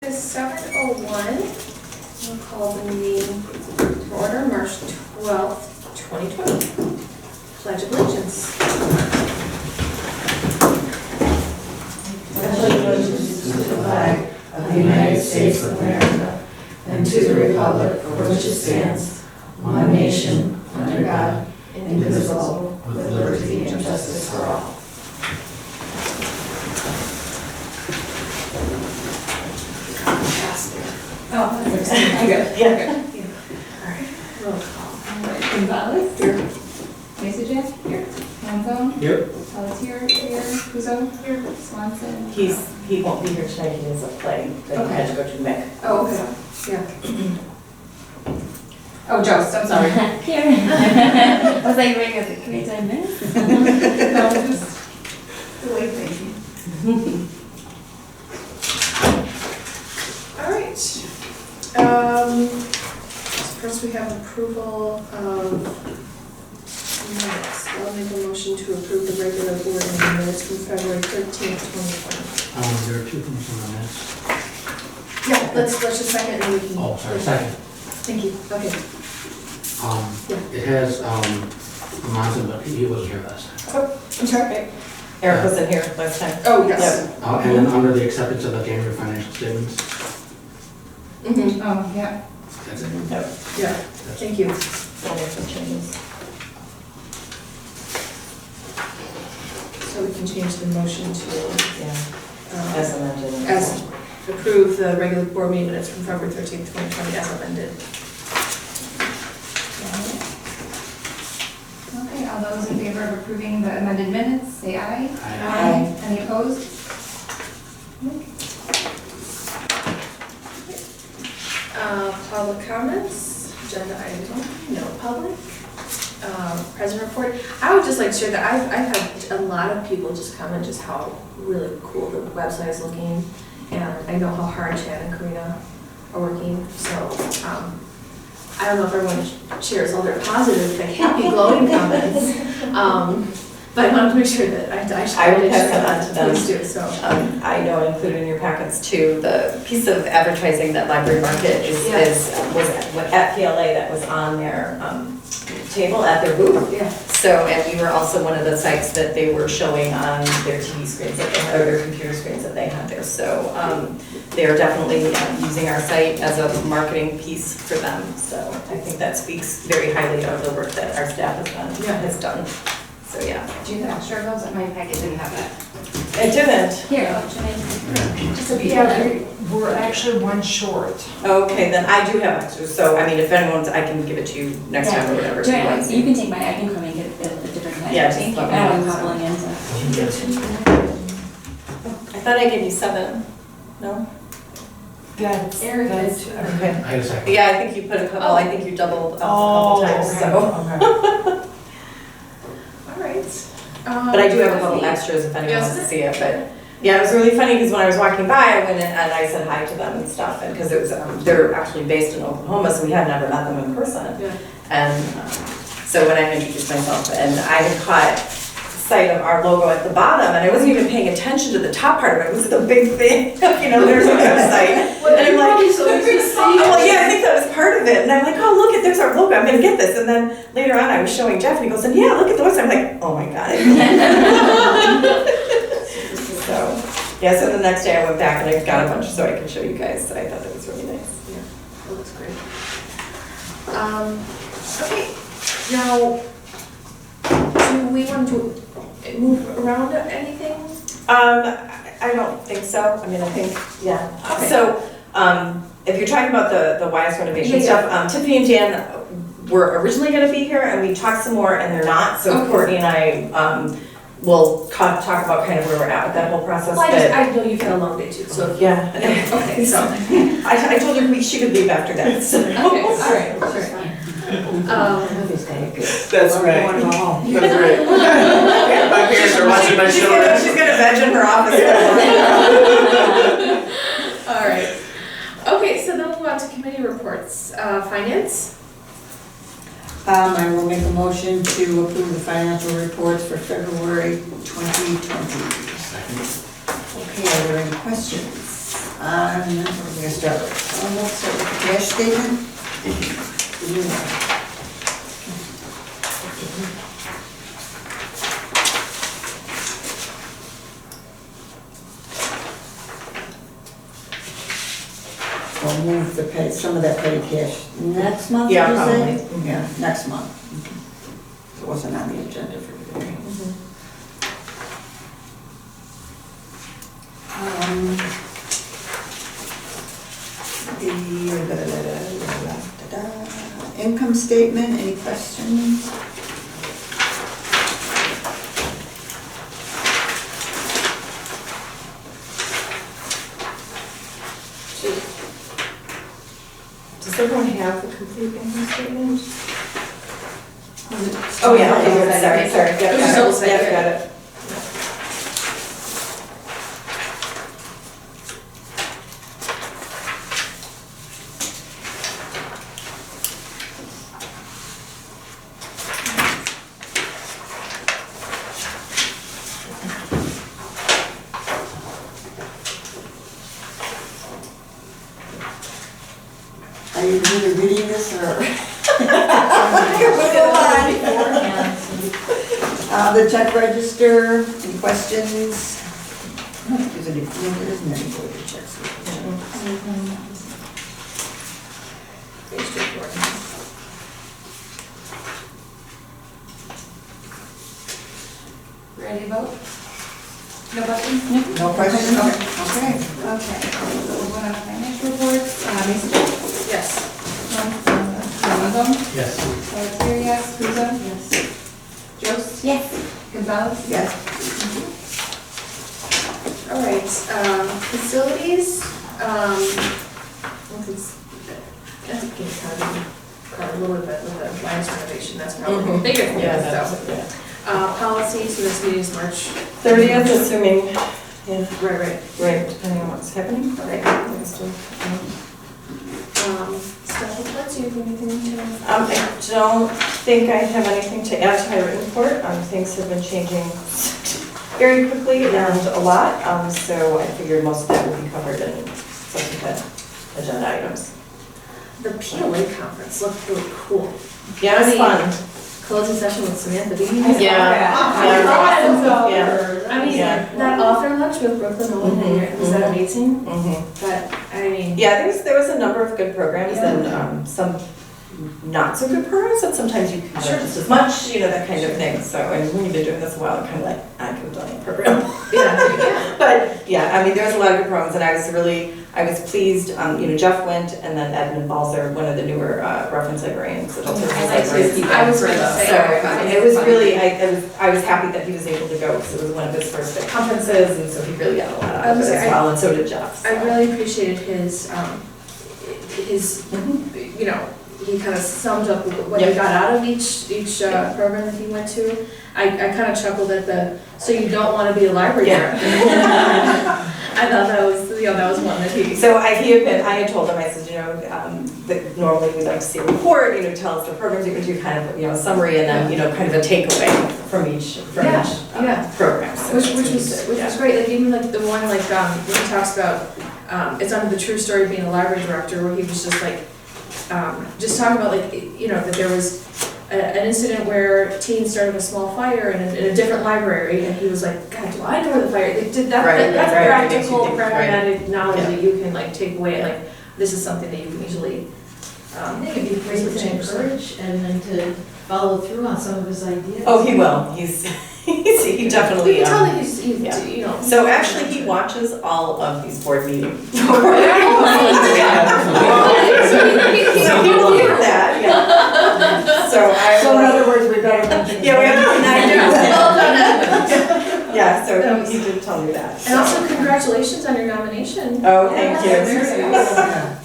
is 7:01. We'll call the meeting to order, March 12th, 2020. Pledge of Allegiance. Pledge allegiance to the flag of the United States of America and to the republic for which it stands, one nation, under God, indivisible, with liberty and justice for all. Oh, that's good. Yeah. All right, roll call. Gonzalez? Here. Mason? Here. Hanzone? Yep. Pelletier? Here. Puzo? Here. Swanson? He won't be here tonight, he has a play that he had to go to Mick. Oh, okay, yeah. Oh, Jost, I'm sorry. Here. I was like, wait, can I 10 minutes? No, just wait, thank All right. First we have approval of minutes. I'll make a motion to approve the regular board meeting minutes from February 13th, 2020. There are two things on the minutes. Yeah, let's just second and then we can. Oh, sorry, second. Thank you, okay. It has, Monson, but he wasn't here last time. Oh, I'm sorry. Eric wasn't here last time. Oh, yes. And then under the acceptance of the January financial statements, Mm-hmm. Oh, yeah. that's it. Yep. Yeah, thank you. Only some changes. So we can change the motion to, Yeah, as amended. as approve the regular board meeting minutes from February 13th, 2020 as amended. Okay, all those in favor of approving the amended minutes, say aye. Aye. Any opposed? Public comments, agenda item 1, no public. President report. I would just like to share that I've had a lot of people just comment just how really cool the website is looking, and I know how hard Chad and Karina are working. So I don't know if everyone shares all their positive, like happy, glowing comments, but I want to make sure that I I will pass that on to them. Please do so. I know included in your packets too, the piece of advertising that Library Market was at PLA that was on their table at their booth. Yeah. So, and we were also one of the sites that they were showing on their TV screens that they had, or their computer screens that they had there. So they are definitely using our site as a marketing piece for them. So I think that speaks very highly of the work that our staff has done. So yeah. Do you have extra of those? My packet didn't have that. It didn't. Here, should I? Just a Yeah, we're actually one short. Okay, then I do have extras. So I mean, if anyone's, I can give it to you next time or whatever. You can take mine, I can come and get it at a different time. Yeah, Thank you. just let me I don't know. want cobbling in, so. I thought I gave you 7. No? That's, Eric that's, is- I Okay. had a second. Yeah, I think you put a couple. I think you doubled up a couple times. So. All right. But I do have a couple extras if anyone wants to see it. But yeah, it was really funny because when I was walking by, I went in and I said hi to them and stuff. And because it was, they're actually based in Oklahoma, so we had never met them in person. Yeah. And so when I introduced myself, and I had caught sight of our logo at the bottom, and I wasn't even paying attention to the top part of it. It was the big thing, you know, there's a website. Well, And I'm you're like, probably so used to seeing well, yeah, I think that was part of it. And I'm like, oh, look, there's our logo. I'm going to get this. And then later on, I was showing Jeff, and he goes, and yeah, look at the website. I'm like, oh my God. So, yeah, so the next day I went back and I got a bunch so I can show you guys. So I thought that was really nice. Yeah, that looks great. Okay, now, do we want to move around anything? I don't think so. I mean, I think, yeah. Okay. So, if you're talking about the YS renovation Yeah, stuff, Tiffany and Dan were originally going to be here, and we talked some more, and they're not. So Okay. Courtney and I we'll talk about kind of where we're at with that whole process. Well, but- I know you've had a long day too, so. Yeah. Okay, so. I told her she could leave after that. So. Okay, all right, sure. That's right. want to go home. That's right. My parents are watching my She's show. gonna veg in her office. All right. Okay, so then we'll move on to committee reports. Finance? I will make a motion to approve the financial reports for February 2020. Second. Okay, are there any questions? We're gonna start with, let's start with the cash statement. We'll move the pay, some of that petty cash next month, Yeah, did you say? probably. Yeah, next month. It wasn't on the agenda for today. The income statement, any questions? Does everyone have the complete income statement? Oh, yeah, okay, good, sorry. Yeah, It was just got it. double second. Yeah, got it. Are you really reading this or? The check register, any questions? I don't think there's any, no, there isn't any voided checks. Pretty straightforward. Ready to vote? No questions? No questions? Okay. Okay, so we're going on financial reports. Mason? Yes. Longo? Yes. Pelletier, yes. Souza? Yes. Jost? Yes. Gonzalez? Yes. All right, facilities, that's kind of a little bit with the Lions renovation, that's probably Mhm. bigger than Yeah, this, that's, so. yeah. Policy, so this meeting is March. 30th, assuming, yeah, Right. right, depending on what's happening. Okay. Staff reports, you have anything to? I don't think I have anything to add to my written report. Things have been changing very quickly and a lot, so I figured most of that would be covered in subsequent agenda items. The PLA conference looked really cool. Yeah, it was fun. Closing session with Samantha Dean. Yeah. I mean, Yeah. that author lunch with Brooklyn Owen, was that amazing? Mhm. But, I mean. Yeah, there was a number of good programs and some not so good programs that sometimes you can Sure. just as much, that kind of thing. So, and when you've been doing this a while, kind of like, I could have done a program. Yeah. But yeah, I mean, there was a lot of good programs and I was pleased, Jeff went and then Edmund Balzer, one of the newer reference librarians, adult services librarians. I was going to So, say. and it was really, I was happy that he was able to go because it was one of his first big conferences and so he really got a lot out of it as well, and so did Jeff. I really appreciated his, he kind of summed up what he got out of each program that he went to. I kind of chuckled at so you don't want to be a library director. I thought that was one that he. So I had told him, I said, that normally we like to see a report, tell us the programs you can do, kind of, a summary and then, kind of a takeaway from each program. So Which was great, like even like the one when he talks about, it's under the true story of being a library director, where he was just like, just talking about like, that there was an incident where teens started a small fire in a different library, and he was like, God, do I know where the fire, like, that's practical, pragmatic knowledge that you can like take away, like, this is something that you can easily, I think it'd be great to encourage and then to follow through on some of his ideas. Oh, he will, he definitely. you can tell that he's yeah. So actually, he watches all of these board meetings. So he will hear that, yeah. So in other words, we better mention. Yeah, we have to. Yeah, so he did tell me that. And also congratulations on your nomination. Oh, thank you. Yeah.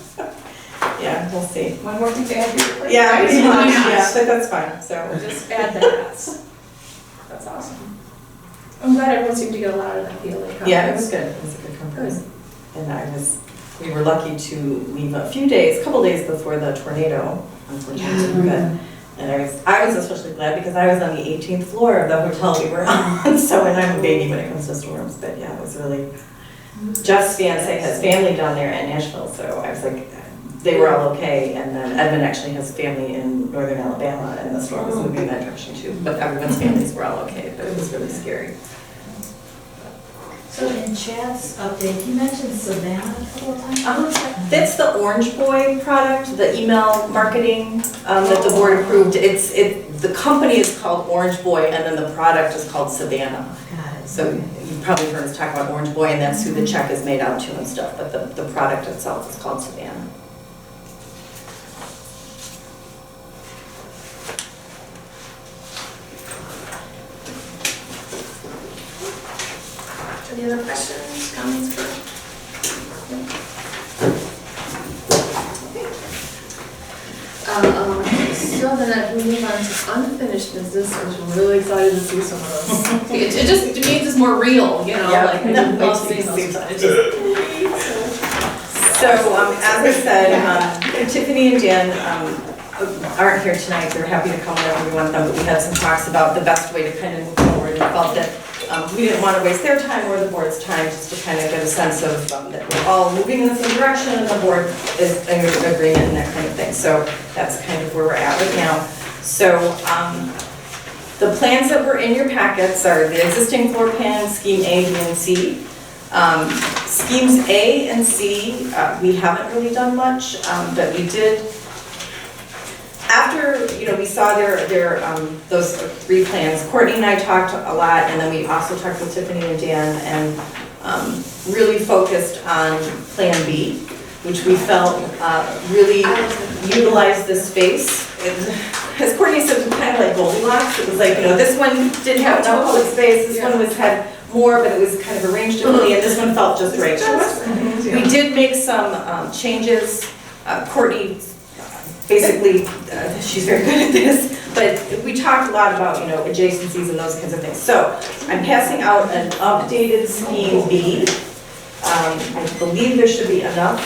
Yeah, we'll see. One more thing to add to your report? Yeah, Right? pretty much, yeah, but that's fine, so. Just add that. That's awesome. I'm glad everyone seemed to get a lot of that PLA conference. Yeah, it was good, it was a good conference. And we were lucky to leave a couple days before the tornado, unfortunately. And I was especially glad because I was on the 18th floor of the hotel we were on. So, and I'm a baby when it comes to storms, but yeah, it was really Jeff's fiance has family down there in Nashville, so I was like, they were all okay. And then Edmund actually has family in northern Alabama, and the storm was moving in that direction too. But everyone's families were all okay, but it was really scary. So in Chad's update, you mentioned Savannah a couple of times. That's the Orange Boy product, the email marketing that the board approved. The company is called Orange Boy, and then the product is called Savannah. Got it. So you've probably heard us talk about Orange Boy, and that's who the check is made out to and stuff, but the product itself is called Savannah. Any other questions, comments for? So then as we move on to unfinished business, I was really excited to see some of those. It just, to me, it's just more real, you know, Yeah. like I just love seeing those. It's just- So, as I said, Tiffany and Dan aren't here tonight. They're happy to come whenever we want them, but we had some talks about the best way to kind of move forward, and felt that we didn't want to waste their time or the board's time, just to kind of get a sense of that we're all moving in the same direction and the board is in agreement and that kind of thing. So that's kind of where we're at right now. So the plans that were in your packets are the existing floor plan, scheme A, B, and C. Schemes A and C, we haven't really done much, but we did. After, we saw those 3 plans, Courtney and I talked a lot, and then we also talked with Tiffany and Dan, and really focused on Plan B, which we felt really utilized the space. As Courtney said, it was kind of like Goldilocks. It was like, this one didn't have enough public space, this one had more, but it was kind of arranged differently, and this one felt just right to us. We did make some changes. Courtney basically, she's very good at this, but we talked a lot about, adjacencies and those kinds of things. So I'm passing out an updated scheme B. I believe there should be enough.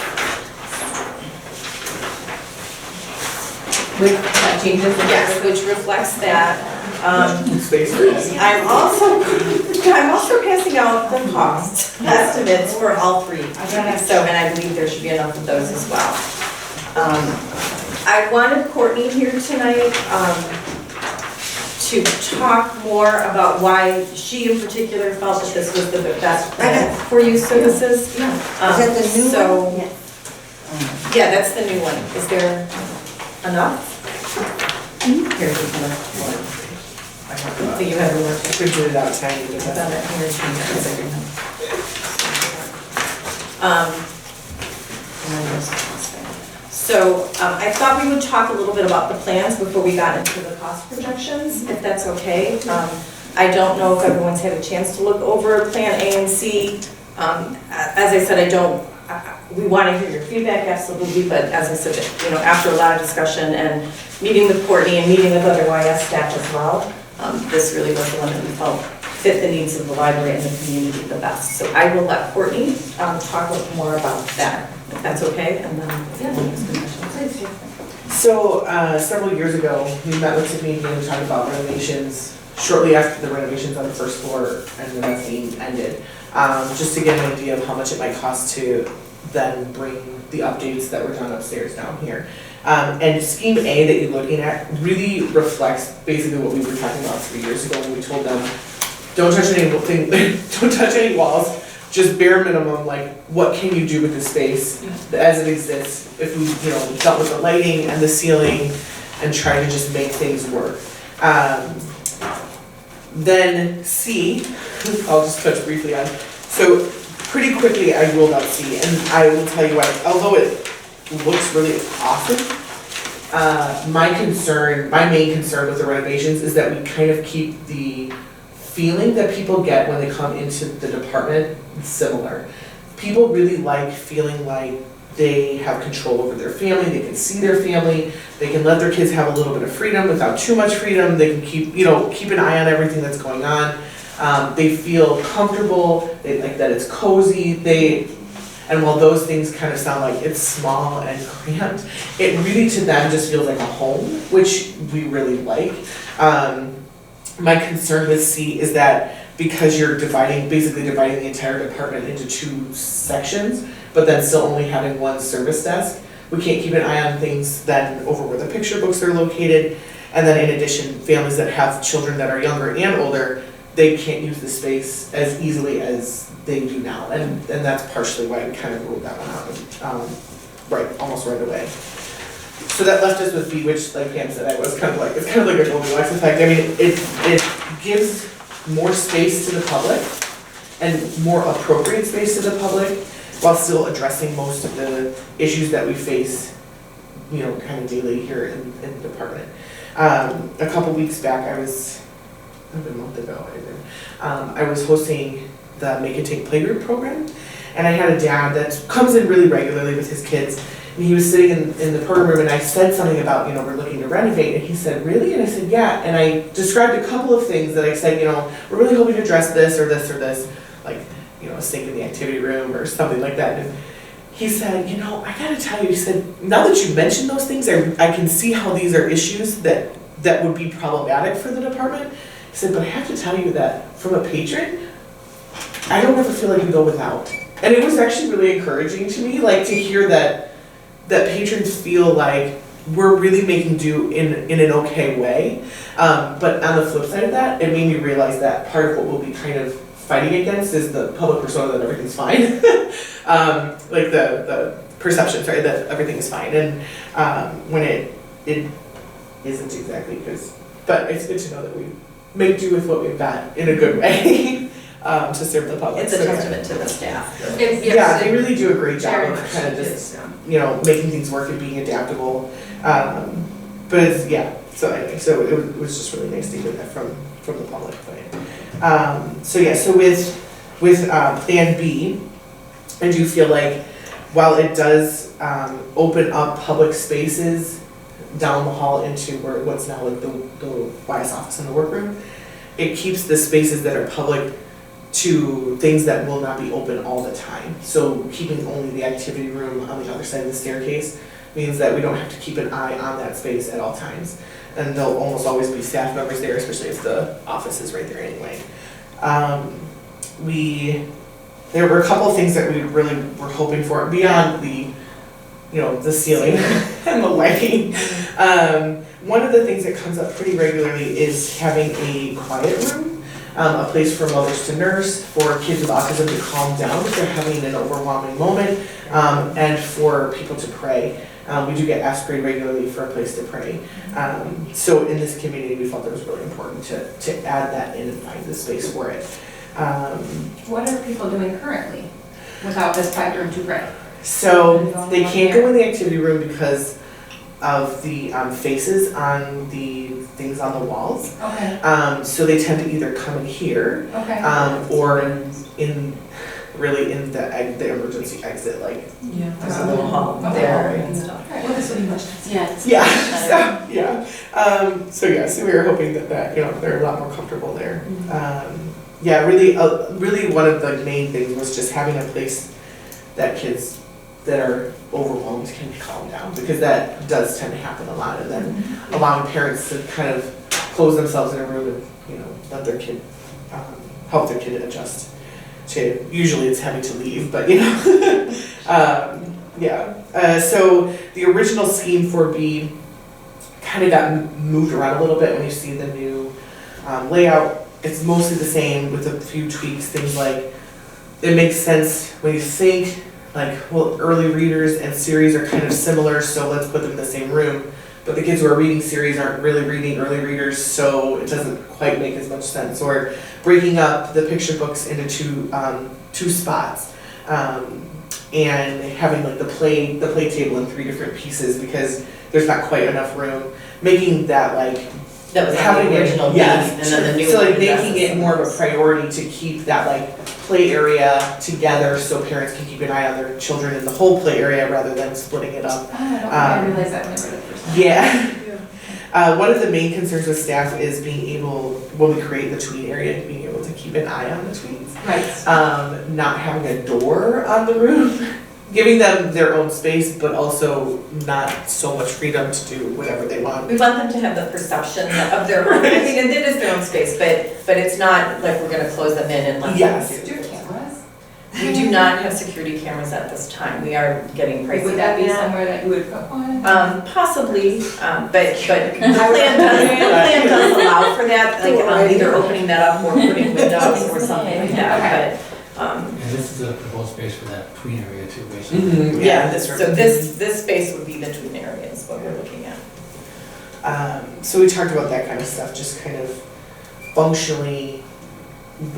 With changes? Yes, which reflects that. Space for us. I'm also passing out the cost estimates for all 3. So, and I believe there should be enough of those as well. I wanted Courtney here tonight to talk more about why she in particular felt that this was the best plan for youth services. Is that the new So, one? yeah, that's the new one. Is there enough? Here's another one. So you have the work. Printed it out tiny, but Found that's. it here. So I thought we would talk a little bit about the plans before we got into the cost projections, if that's okay. I don't know if everyone's had a chance to look over Plan A and C. As I said, we want to hear your feedback, absolutely, but as I said, after a lot of discussion and meeting with Courtney and meeting with other YS staff as well, this really was the one that we felt fit the needs of the library and the community the best. So I will let Courtney talk a little more about that, if that's okay, and then, yeah, we'll ask the questions. So, several years ago, we met with Tiffany and Dan to talk about renovations, shortly after the renovations on the first floor and the mezzanine ended. Just to get an idea of how much it might cost to then bring the updates that were done upstairs down here. And scheme A that you're looking at really reflects basically what we were talking about 3 years ago when we told them, don't touch anything, don't touch any walls, just bare minimum, like what can you do with the space as it exists if we, dealt with the lighting and the ceiling and tried to just make things work. Then C, I'll just touch briefly on. So pretty quickly I ruled out C, and I will tell you why. Although it looks really awesome, my main concern with the renovations is that we kind of keep the feeling that people get when they come into the department similar. People really like feeling like they have control over their family, they can see their family, they can let their kids have a little bit of freedom without too much freedom, they can keep an eye on everything that's going on. They feel comfortable, they like that it's cozy, and while those things kind of sound like it's small and cramped, it really to them just feels like a home, which we really like. My concern with C is that because you're basically dividing the entire department into 2 sections, but then still only having 1 service desk. We can't keep an eye on things then over where the picture books are located. And then in addition, families that have children that are younger and older, they can't use the space as easily as they do now. And that's partially why we kind of ruled that one out, almost right away. So that left us with B, which, like Pam said, it's kind of like a Goldilocks effect. I mean, it gives more space to the public and more appropriate space to the public while still addressing most of the issues that we face, kind of daily here in the department. A couple weeks back, a month ago, I was hosting the Make It Take Playgroup program, and I had a dad that comes in really regularly with his kids, and he was sitting in the program room, and I said something about, we're looking to renovate, and he said, really? And I said, yeah, and I described a couple of things that I said, we're really hoping to address this or this or this, like, a sink in the activity room or something like that. And he said, I gotta tell you, he said, now that you mentioned those things, I can see how these are issues that would be problematic for the department. He said, but I have to tell you that from a patron, I don't ever feel like we go without. And it was actually really encouraging to me, like, to hear that patrons feel like we're really making do in an okay way. But on the flip side of that, it made me realize that part of what we'll be kind of fighting against is the public persona that everything's fine. Like the perceptions, right, that everything is fine. And when it isn't exactly, but it's good to know that we make do with what we've got in a good way to serve the public. It's a testament to the staff. Yeah, they really do a great job of kind of just, making things work and being adaptable. But it's, so anyway, so it was just really nice to hear that from the public. So with Plan B, I do feel like while it does open up public spaces down the hall into what's now like the YS office and the workroom, it keeps the spaces that are public to things that will not be open all the time. So keeping only the activity room on the other side of the staircase means that we don't have to keep an eye on that space at all times. And there'll almost always be staff members there, especially if the office is right there anyway. There were a couple of things that we really were hoping for beyond the ceiling and the lighting. One of the things that comes up pretty regularly is having a quiet room, a place for mothers to nurse, for kids with autism to calm down if they're having an overwhelming moment, and for people to pray. We do get asked pretty regularly for a place to pray. So in this community, we felt it was really important to add that in and find the space for it. What are people doing currently without this quiet room to pray? So they can't go in the activity room because of the faces on the things on the walls. Okay. So they tend to either come in here, Okay. or in the emergency exit, like. Yeah, there's a little hall Okay. there and stuff. Well, this will be much nicer. So we were hoping that they're a lot more comfortable there. Really one of the main things was just having a place that kids that are overwhelmed can calm down, because that does tend to happen a lot, and then allowing parents to kind of close themselves in a room and let their kid help their kid adjust to, usually it's having to leave, but so the original scheme for B kind of got moved around a little bit when you see the new layout. It's mostly the same with a few tweaks, things like it makes sense when you think early readers and series are kind of similar, so let's put them in the same room. But the kids who are reading series aren't really reading early readers, so it doesn't quite make as much sense. Or breaking up the picture books into two spots, and having the play table in 3 different pieces because there's not quite enough room. Making that that was having the original B, yes, and then the new so one. making it more of a priority to keep that play area together so parents can keep an eye on their children in the whole play area rather than splitting it up. I realized that when I read it first time. Yeah. One of the main concerns with staff is being able, when we create the tweet area, being able to keep an eye on the tweets. Right. Not having a door on the room giving them their own space, but also not so much freedom to do whatever they want. We want them to have the perception of their own, I mean, it is their own space, but it's not like we're gonna close them in and let them Yes. do. cameras? We do not have security cameras at this time. We are getting pricey. Would that be on that. somewhere that you would put one? Possibly, but the plan does allow for that, like either opening that up or putting windows or something like that, And this is a proposed space for that tween area too, basically. Mhm, yeah, this space would be the tween area is what we're looking at. So we talked about that kind of stuff, just kind of functionally,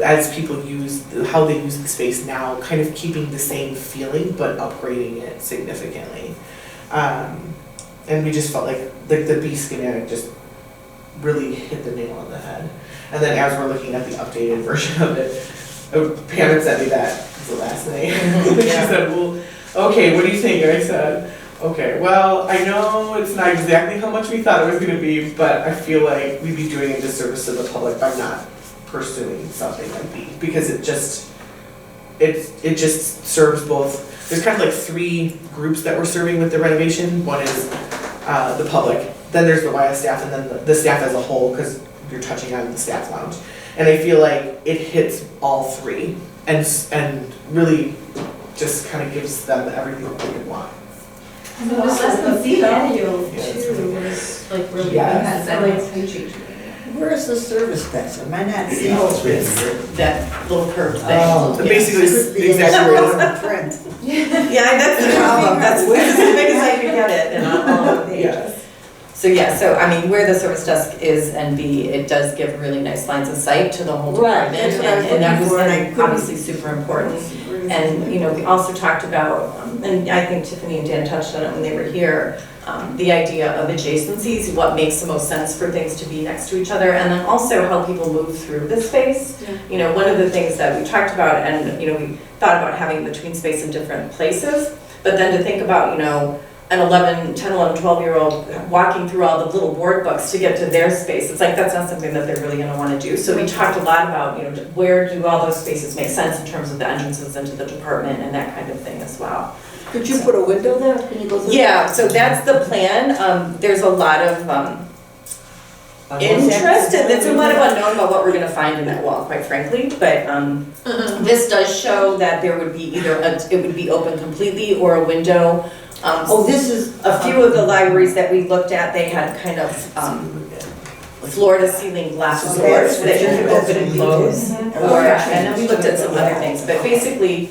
as people use, how they use the space now, kind of keeping the same feeling, but upgrading it significantly. And we just felt like the B schematic just really hit the nail on the head. And then as we're looking at the updated version of it, Pam had sent me that last night. She said, well, okay, what do you think? And I said, okay, well, I know it's not exactly how much we thought it was gonna be, but I feel like we'd be doing a disservice to the public by not pursuing something like B, because it just serves both. There's kind of like three groups that we're serving with the renovation. One is the public, then there's the YS staff, and then the staff as a whole, because you're touching on the staff lounge. And I feel like it hits all three and really just kind of gives them everything that they could want. And the patio Yeah, it's too really was like really. Yes. I like how you changed it. Where's the service desk? Am I not seeing Oh, it's this? That little curved thing. Oh. So basically, it's The exactly where it is. exact print. Yeah, that's the problem, that's as big as I could get it and on all the pages. Yes. So yeah, so I mean, where the service desk is and B, it does give really nice lines of sight to the whole Right, department. that's what I was And that looking was for, and I couldn't- obviously super important. And, you know, we also talked about, and I think Tiffany and Dan touched on it when they were here, the idea of adjacencies, what makes the most sense for things to be next to each other, and then also how people move through the space. You know, one of the things that we talked about, and, you know, we thought about having the tween space in different places, but then to think about, you know, an 10, 11, 12-year-old walking through all the little board books to get to their space. It's like, that's not something that they're really gonna wanna do. So we talked a lot about, you know, where do all those spaces make sense in terms of the entrances into the department and that kind of thing as well. Could you put a window there? Can you go through? Yeah, so that's the plan. There's a lot of interest, and there's a lot of unknown about what we're gonna find in that wall, quite frankly. But this does show that there would be either, it would be open completely or a window. Oh, this is. A few of the libraries that we looked at, they had kind of floor-to-ceiling glass Okay, doors that you could that's open and what you close. did. Or, and then we looked at some other things, but basically,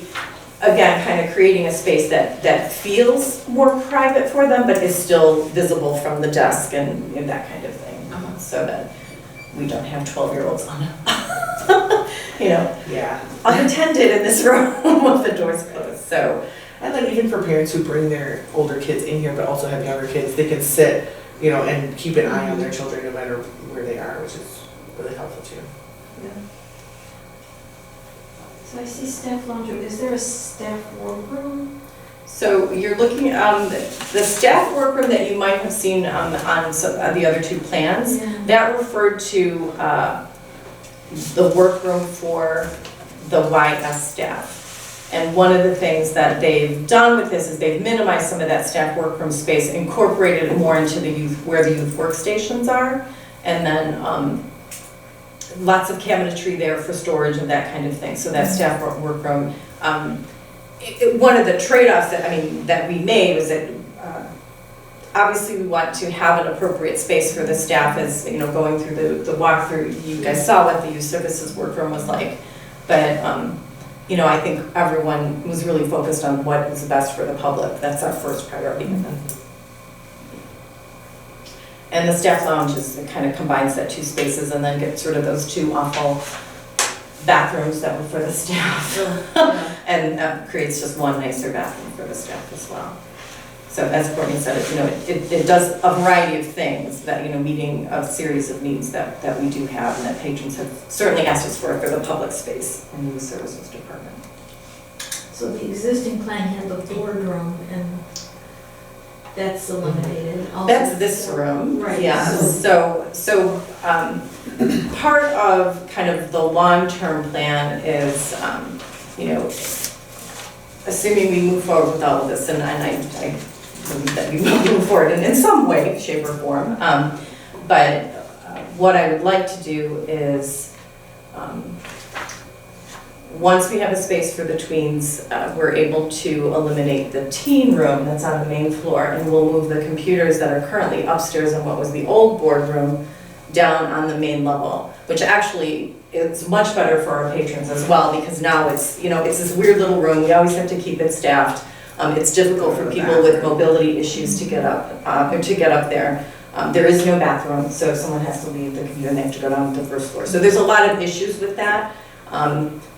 again, kind of creating a space that feels more private for them, but is still visible from the desk and that kind of thing. So that we don't have 12-year-olds on, you know, Yeah. unattended in this room with the doors closed, so. And then even for parents who bring their older kids in here but also have younger kids, they can sit, you know, and keep an eye on their children no matter where they are, which is really helpful too. So I see staff lounge, is there a staff workroom? So you're looking, the staff workroom that you might have seen on some of the other two plans, that referred to the workroom for the YS staff. And one of the things that they've done with this is they've minimized some of that staff workroom space, incorporated it more into the youth, where the youth workstations are, and then lots of cabinetry there for storage and that kind of thing. So that staff workroom, one of the trade-offs that we made was that obviously we want to have an appropriate space for the staff as, you know, going through the walkthrough, you guys saw what the youth services workroom was like. But, you know, I think everyone was really focused on what is best for the public. That's our first priority. And the staff lounge it kind of combines that two spaces and then gets rid of those two awful bathrooms that were for the staff. And creates just one nicer bathroom for the staff as well. So as Courtney said, you know, it does a variety of things that, you know, meeting a series of needs that we do have and that patrons have certainly asked us for the public space in the services department. So the existing plan had the boardroom and that's eliminated. Also- That's this room. Right. Yeah, so part of kind of the long-term plan is, you know, assuming we move forward with all of this, and I believe that we will move forward in some way, shape, or form. But what I would like to do is, once we have a space for the tweens, we're able to eliminate the teen room that's on the main floor, and we'll move the computers that are currently upstairs in what was the old boardroom down on the main level, which actually is much better for our patrons as well, because now it's, you know, it's this weird little room. We always have to keep it staffed. It's difficult for people with mobility issues to get up, or to get up there. There is no bathroom, so if someone has to leave the computer, they have to go down to the first floor. So there's a lot of issues with that.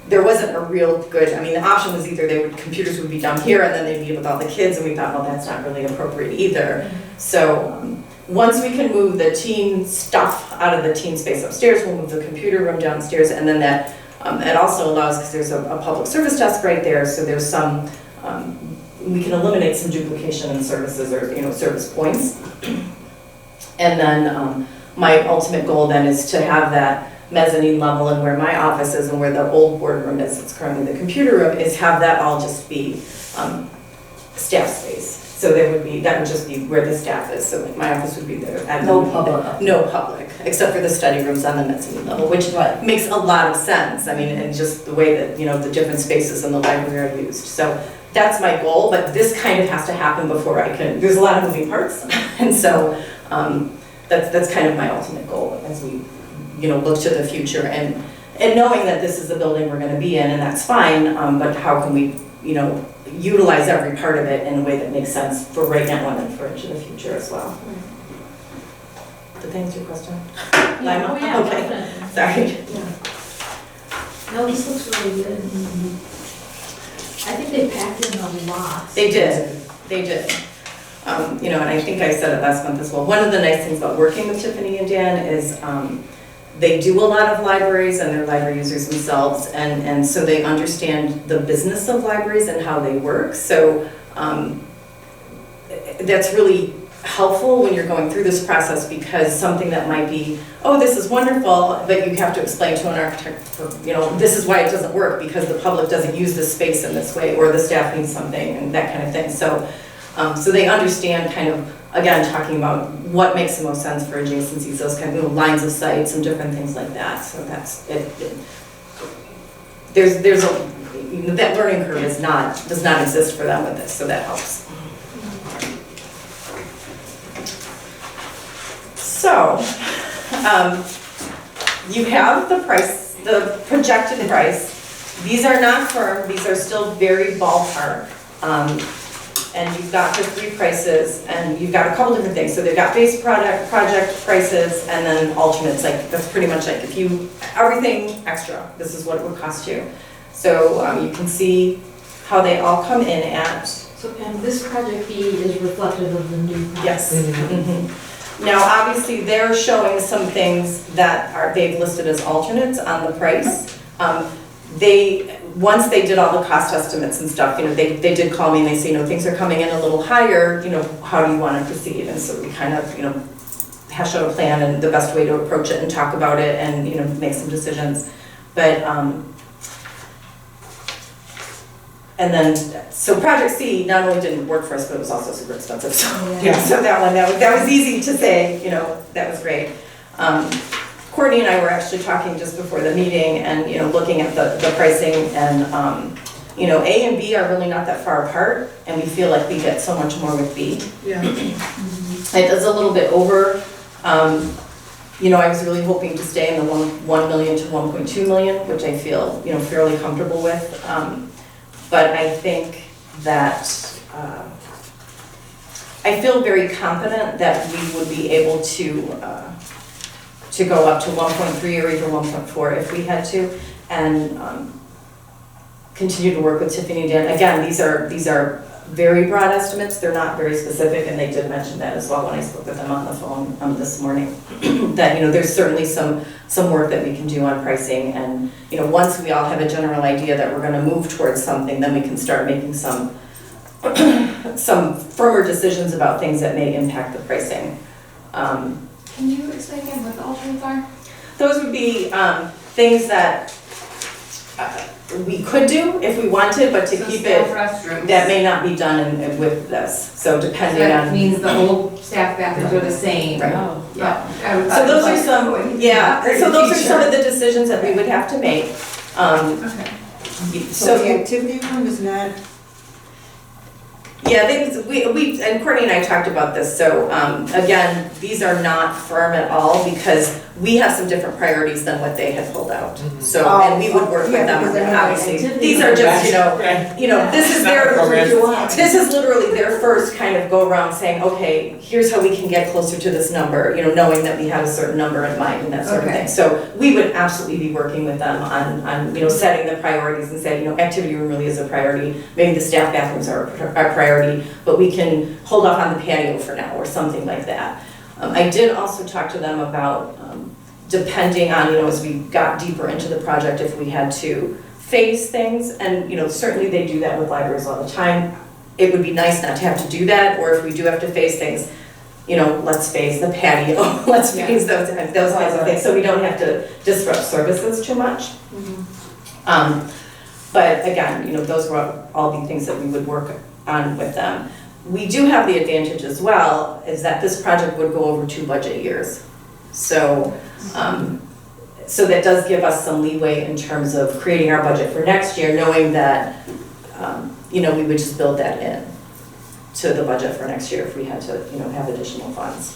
There wasn't a real good, I mean, the option was either computers would be down here and then they'd be with all the kids, and we thought, well, that's not really appropriate either. So once we can move the teen stuff out of the teen space upstairs, we'll move the computer room downstairs, and then that, it also allows, because there's a public service desk right there, so there's some, we can eliminate some duplication in services, or, you know, service points. And then my ultimate goal then is to have that mezzanine level, and where my office is and where the old boardroom is, it's currently the computer room, is have that all just be staff space. So that would just be where the staff is. So my office would be there. No public. No public, except for the study rooms on the mezzanine level, which makes a lot of sense. I mean, and just the way that, you know, the different spaces in the library are used. So that's my goal, but this kind of has to happen before I can, there's a lot of moving parts. And so that's kind of my ultimate goal as we, you know, look to the future, and knowing that this is the building we're going to be in, and that's fine, but how can we, you know, utilize every part of it in a way that makes sense for right now and then for into the future as well. Did that answer your question? Yeah, oh yeah, Okay. definitely. Sorry. Yeah. No, this looks really good. I think they packed in a lot. They did. You know, and I think I said it last month as well. One of the nice things about working with Tiffany and Dan is they do a lot of libraries, and they're library users themselves, and so they understand the business of libraries and how they work. So that's really helpful when you're going through this process, because something that might be, oh, this is wonderful, but you have to explain to an architect, you know, this is why it doesn't work, because the public doesn't use this space in this way, or the staff needs something, and that kind of thing. So, so they understand kind of, again, talking about what makes the most sense for adjacencies, those kind of lines of sight, some different things like that. So that's it. There's a, that learning curve does not exist for them with this, so that helps. So, you have the price, the projected price. These are not firm, these are still very ballpark. And you've got the three prices, and you've got a couple different things. So they've got base project prices, and then alternates. Like, that's pretty much like if you, everything extra, this is what it would cost you. So you can see how they all come in at. So Pam, this project fee is reflective of the new project? Yes. Now, obviously, they're showing some things that they've listed as alternates on the price. Once they did all the cost estimates and stuff, you know, they did call me and they say, you know, things are coming in a little higher, you know, how do you want to proceed? And so we kind of, you know, hash out a plan and the best way to approach it and talk about it and, you know, make some decisions. But, and then, so Project C not only didn't work for us, but it was also super expensive. So, Yeah. So that was easy to say, you know, that was great. Courtney and I were actually talking just before the meeting and, you know, looking at the pricing, and, you know, A and B are really not that far apart, and we feel like we get so much more with B. Yeah. It is a little bit over. You know, I was really hoping to stay in the 1 million to 1.2 million, which I feel, you know, fairly comfortable with. But I think that, I feel very confident that we would be able to go up to 1.3 or even 1.4 if we had to, and continue to work with Tiffany and Dan. Again, these are very broad estimates. They're not very specific, and they did mention that as well when I spoke with them on the phone this morning. That, you know, there's certainly some work that we can do on pricing, and, you know, once we all have a general idea that we're going to move towards something, then we can start making some firmer decisions about things that may impact the pricing. Can you explain again what the alternates are? Those would be things that, we could do if we wanted, but to So keep staff it, restrooms. that may not be done with this, so So depending that on. means the old staff bathrooms are the same. Right. Yeah. I would- So those I are would some, like- yeah, Great so those are feature. some of the decisions that we would have to make. Okay. So the activity room is not, Yeah, we, and Courtney and I talked about this, so, again, these are not firm at all, because we have some different priorities than what they had pulled out. So, and we would work with Yeah, them on because I that, know obviously. These are just, this is their, this is literally their first kind of go around saying, okay, here's how we can get closer to this number, knowing that we have a certain number in mind and that sort of Okay. thing. So we would absolutely be working with them on setting the priorities and saying, activity room really is a priority. Maybe the staff bathrooms are a priority, but we can hold off on the patio for now or something like that. I did also talk to them about, depending on, as we got deeper into the project, if we had to phase things, and, certainly they do that with libraries all the time. It would be nice not to have to do that, or if we do have to phase things, let's phase the patio, let's phase those kinds of things, so we don't have to disrupt services too much. But again, those will all be things that we would work on with them. We do have the advantage as well, is that this project would go over 2 budget years. So, so that does give us some leeway in terms of creating our budget for next year, knowing that, we would just build that in to the budget for next year if we had to, have additional funds.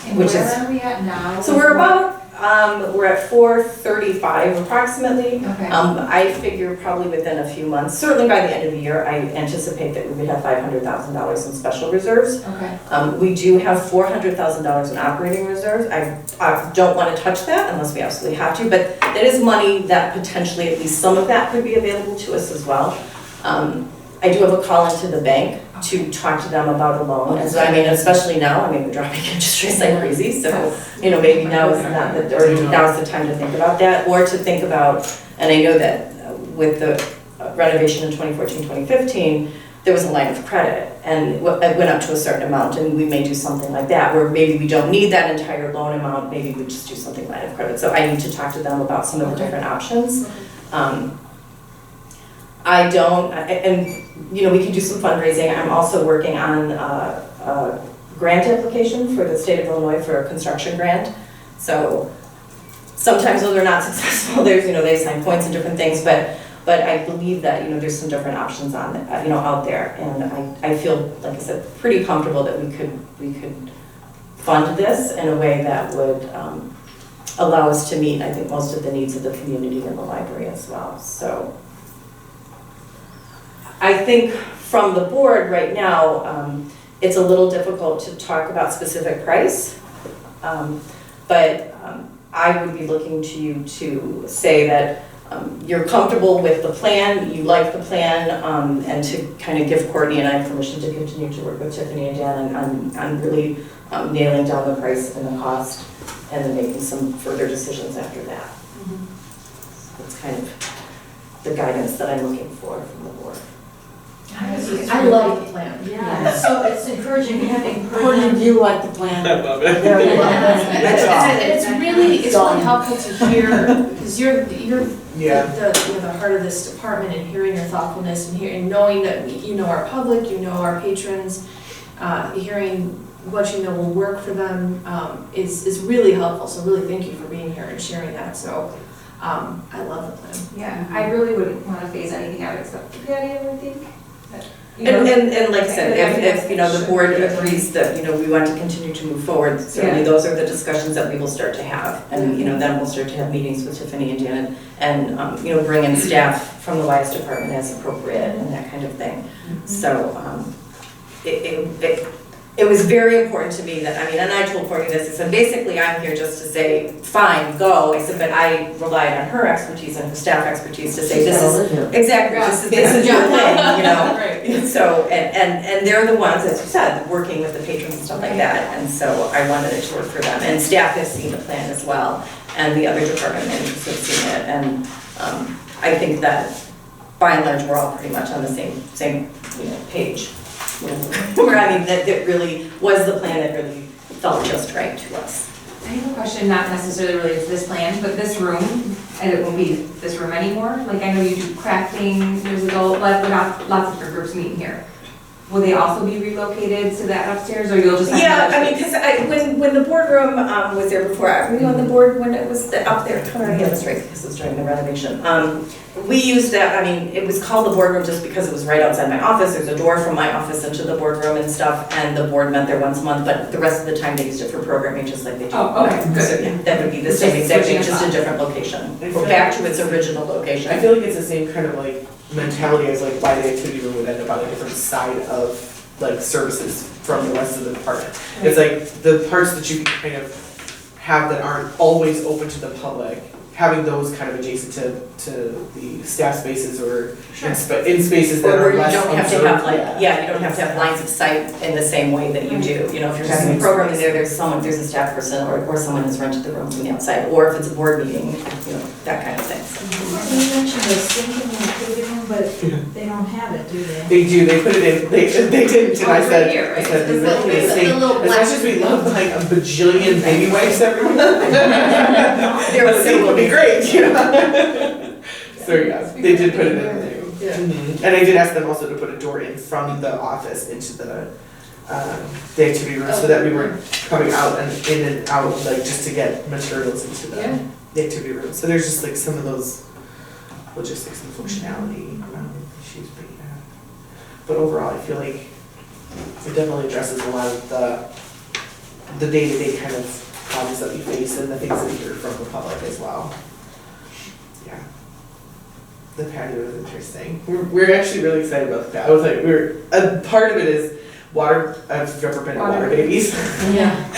And Which where is- are we at now? So we're at 435 approximately. Okay. I figure probably within a few months, certainly by the end of the year, I anticipate that we would have $500,000 in special reserves. Okay. We do have $400,000 in operating reserves. I don't want to touch that unless we absolutely have to, but it is money that potentially, at least some of that could be available to us as well. I do have a call into the bank to talk to them about a loan, and so, especially now, we're dropping interest rates like crazy, so, maybe now is not the, or now is the time to think about that, or to think about, and I know that with the renovation in 2014, 2015, there was a line of credit, and it went up to a certain amount, and we may do something like that, where maybe we don't need that entire loan amount, maybe we just do something line of credit, so I need to talk to them about some of the different options. I don't, and we can do some fundraising. I'm also working on a grant application for the state of Illinois for a construction grant. So sometimes when they're not successful, there's, they assign points and different things, but I believe that, there's some different options on, out there. And I feel, like I said, pretty comfortable that we could fund this in a way that would allow us to meet, I think, most of the needs of the community and the library as well. So I think from the board right now, it's a little difficult to talk about specific price, but I would be looking to you to say that you're comfortable with the plan, you like the plan, and to kind of give Courtney and I permission to continue to work with Tiffany and Dan on really nailing down the price and the cost, and then making some further decisions after that. That's kind of the guidance that I'm looking for from the board. I love the plan. Yeah, so it's encouraging having. Courtney, do you like the plan? I love it. Very well. And it's really helpful to hear, because you're Yeah. the heart of this department, and hearing your thoughtfulness and knowing that you know our public, you know our patrons, hearing what will work for them is really helpful. So really thank you for being here and sharing that. So I love the plan. Yeah, I really wouldn't want to phase anything out except the patio, I think. And like I said, if the board agrees that, we want to continue to move forward, certainly those are the discussions that we will start to have. And, then we'll start to have meetings with Tiffany and Janet and, bring in staff from the WISE department as appropriate and that kind of thing. So it was very important to me that, and I told Courtney this, I said, basically I'm here just to say, fine, go. I said, but I relied on her expertise and her staff expertise to say, this is, exactly, this is your thing, So, and they're the ones, as you said, working with the patrons and stuff like that. And so I wanted it to work for them. And staff has seen the plan as well. And the other department managers have seen it. And I think that by and large, we're all pretty much on the same page. Where that really was the plan that really felt just right to us. I have a question, not necessarily related to this plan, but this room, and it won't be this room anymore. Like, I know you do crafting, there's adult, lots of different groups meeting here. Will they also be relocated to that upstairs, or you'll just have? Yeah, I mean, because when the boardroom was there before, were you on the board when it was up there? Yeah, that's right, because it was during the renovation. We used that, I mean, it was called the boardroom just because it was right outside my office. There's a door from my office into the boardroom and stuff, and the board met there once a month, but the rest of the time they used it for programming, just like they do. Oh, okay, good. So, yeah, that would be the Just same exact thing, switching it just a up. different location. I We're feel back like- to its original location. I feel like it's the same kind of like mentality as like why the activity room would end up on a different side of like services from the rest of the department. It's like the parts that you can kind of have that aren't always open to the public, having those kind of adjacent to the staff spaces or in spaces that Or are where you less don't have to observed. have like, yeah, you don't have to have lines of sight in the same way that you do. You know, if you're having a program in there, there's a staff person or someone who's rented the room from the outside, or if it's a board meeting, you know, that kind of thing. So, You mentioned the sink in the activity room, but they don't have it, do they? They do, they put it in, they didn't, and I Oh, it's said, right here, right? I said, It's we really need a the sink. little As black- much as we love like a bajillion baby wipes everywhere. There A was sink would be great, you know? Yeah. So yeah, they did put it in there. Yeah. Mhm. And I did ask them also to put a door in from the office into the activity room, so that we weren't coming out and in and out, like just to get materials into Yeah. the activity room. So there's just like some of those logistics and functionality issues, but yeah. But overall, I feel like it definitely addresses a lot of the day-to-day kind of problems that we face and the things that we hear from the public as well. Yeah. The patio is interesting. We're actually really excited about the patio. I was like, a part of it is water, I've never been to water babies. Yeah.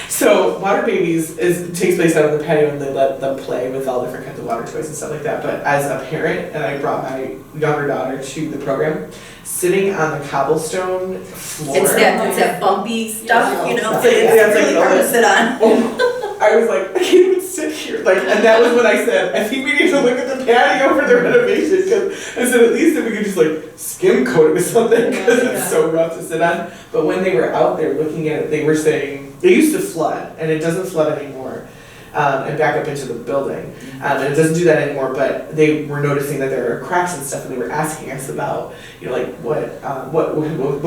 So water babies takes place out on the patio and they let them play with all different kinds of water toys and stuff like that. But as a parent, and I brought my younger daughter to the program, sitting on the cobblestone floor. It's that bumpy stuff, you know, Yeah, it's it's really like hard to sit on. Oh, I was like, I can't even sit here. Like, and that was when I said, I think we need to look at the patio for the renovation. Because I said, at least if we could just like skim coat it with something, because Yeah. it's so rough to sit on. But when they were out there looking at it, they were saying, they used to flood, and it doesn't flood anymore, and back up into the building. And it doesn't do that anymore, but they were noticing that there are cracks and stuff, and they were asking us about, you know, like what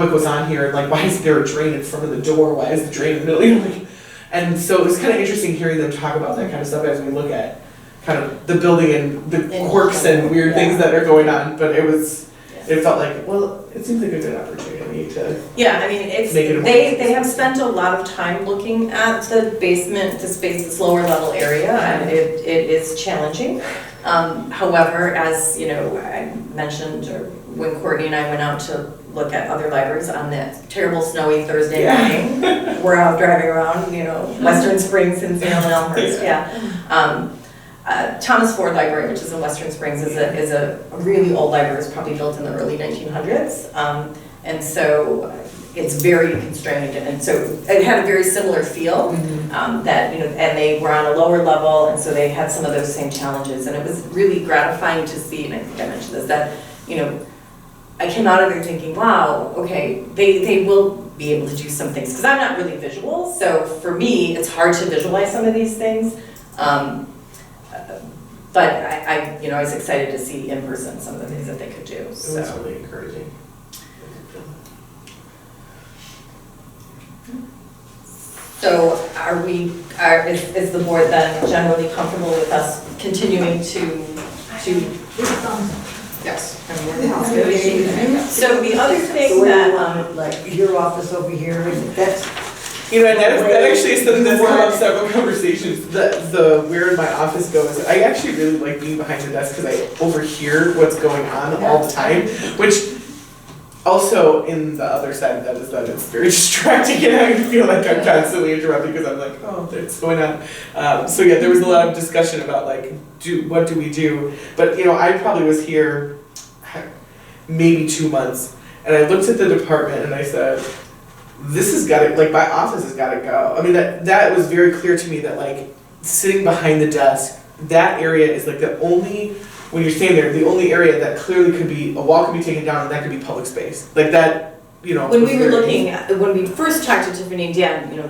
goes on here, and like why is there a drain in front of the door? Why is the drain in the middle? You know, like, and so it was kind of interesting hearing them talk about that kind of stuff as we look at kind of the building and the quirks and weird things that are going on. But it felt like, well, it seems like a good opportunity to. Yeah, I mean, it's, Make it a they have spent a lot of time looking at the basement, the space, this lower level area, and it is challenging. However, as, you know, I mentioned, or when Courtney and I went out to look at other libraries on that terrible snowy Thursday morning, we're out driving around, you know, Western Springs and Salem and Elmhurst, yeah. Thomas Ford Library, which is in Western Springs, is a really old library. It was probably built in the early 1900s. And so it's very constrained. And so it had a very similar feel that, you know, and they were on a lower level. And so they had some of those same challenges. And it was really gratifying to see, and I think I mentioned this, that, you know, I came out of there thinking, wow, okay, they will be able to do some things. Because I'm not really visual. So for me, it's hard to visualize some of these things. But I, you know, I was excited to see in person some of the things that they could do, It was so. really encouraging. So is the board then generally comfortable with us continuing to? Yes. So the other The thing way that, you want it, like your office over here, and that's, You know, and that actually is something that's come up several conversations. The where my office goes, I actually really like being behind the desk because I overhear what's going on all the time, which also in the other side of that is that it's very distracting and I feel like I'm constantly interrupted because I'm like, oh, that's going on. So yeah, there was a lot of discussion about like, what do we do? But you know, I probably was here maybe 2 months and I looked at the department and I said, this has got to, like, my office has got to go. I mean, that was very clear to me that, like, sitting behind the desk, that area is, like, the only, when you're standing there, the only area that clearly could be, a wall could be taken down and that could be public space. Like, that, you know. when was we were very- looking, when we first talked to Tiffany and Dan, you know,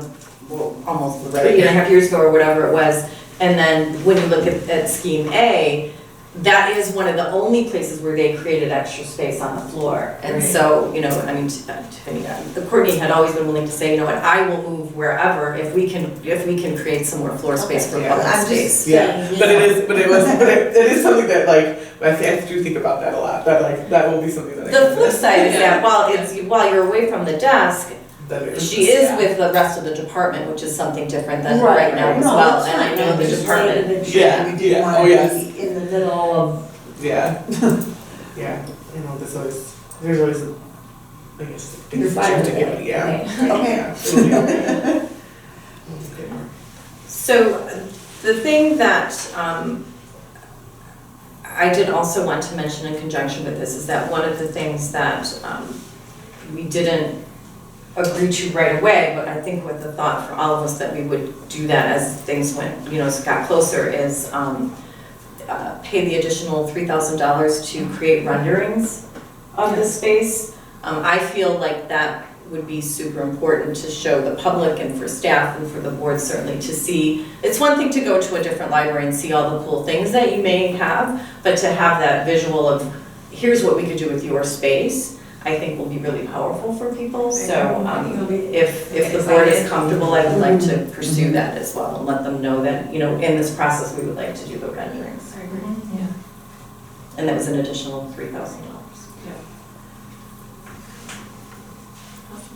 almost 3.5 years ago or whatever it was. And then when you look at scheme A, that is one of the only places where they created extra space on the floor. And so, you know, I mean, Tiffany, Courtney had always been willing to say, you know what, I will move wherever if we can create some more floor space for public space. Yeah, but it is something that like, I do think about that a lot, that like, that will be something that I. The flip side is that while you're away from the desk, she is with the rest of the department, which is something different than right now as well. And I know the department. We didn't want to be in the middle of. Yeah, yeah, you know, there's always, I guess, You're things fine to with give, it. yeah. Okay. So the thing that I did also want to mention in conjunction with this is that one of the things that we didn't agree to right away, but I think with the thought for all of us that we would do that as things went, you know, as it got closer, is pay the additional $3,000 to create renderings of the space. I feel like that would be super important to show the public and for staff and for the board certainly to see. It's one thing to go to a different library and see all the cool things that you may have, but to have that visual of here's what we could do with your space, I think will be really powerful for people. So if the board is comfortable, I would like to pursue that as well and let them know that, you know, in this process, we would like to do the renderings. I agree. Yeah. And that was an additional $3,000.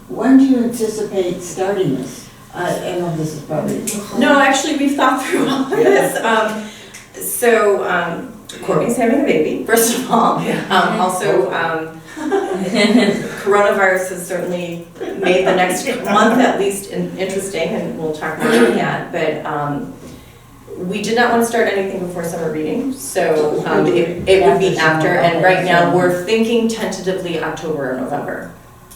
When do you anticipate starting this? I know this is probably. No, actually, we've thought through all of this. Courtney's having a baby, first of all. Also, coronavirus has certainly made the next month at least interesting, and we'll talk more about that. But we did not want to start anything before summer reading, so it would be after. And right now, we're thinking tentatively October or November.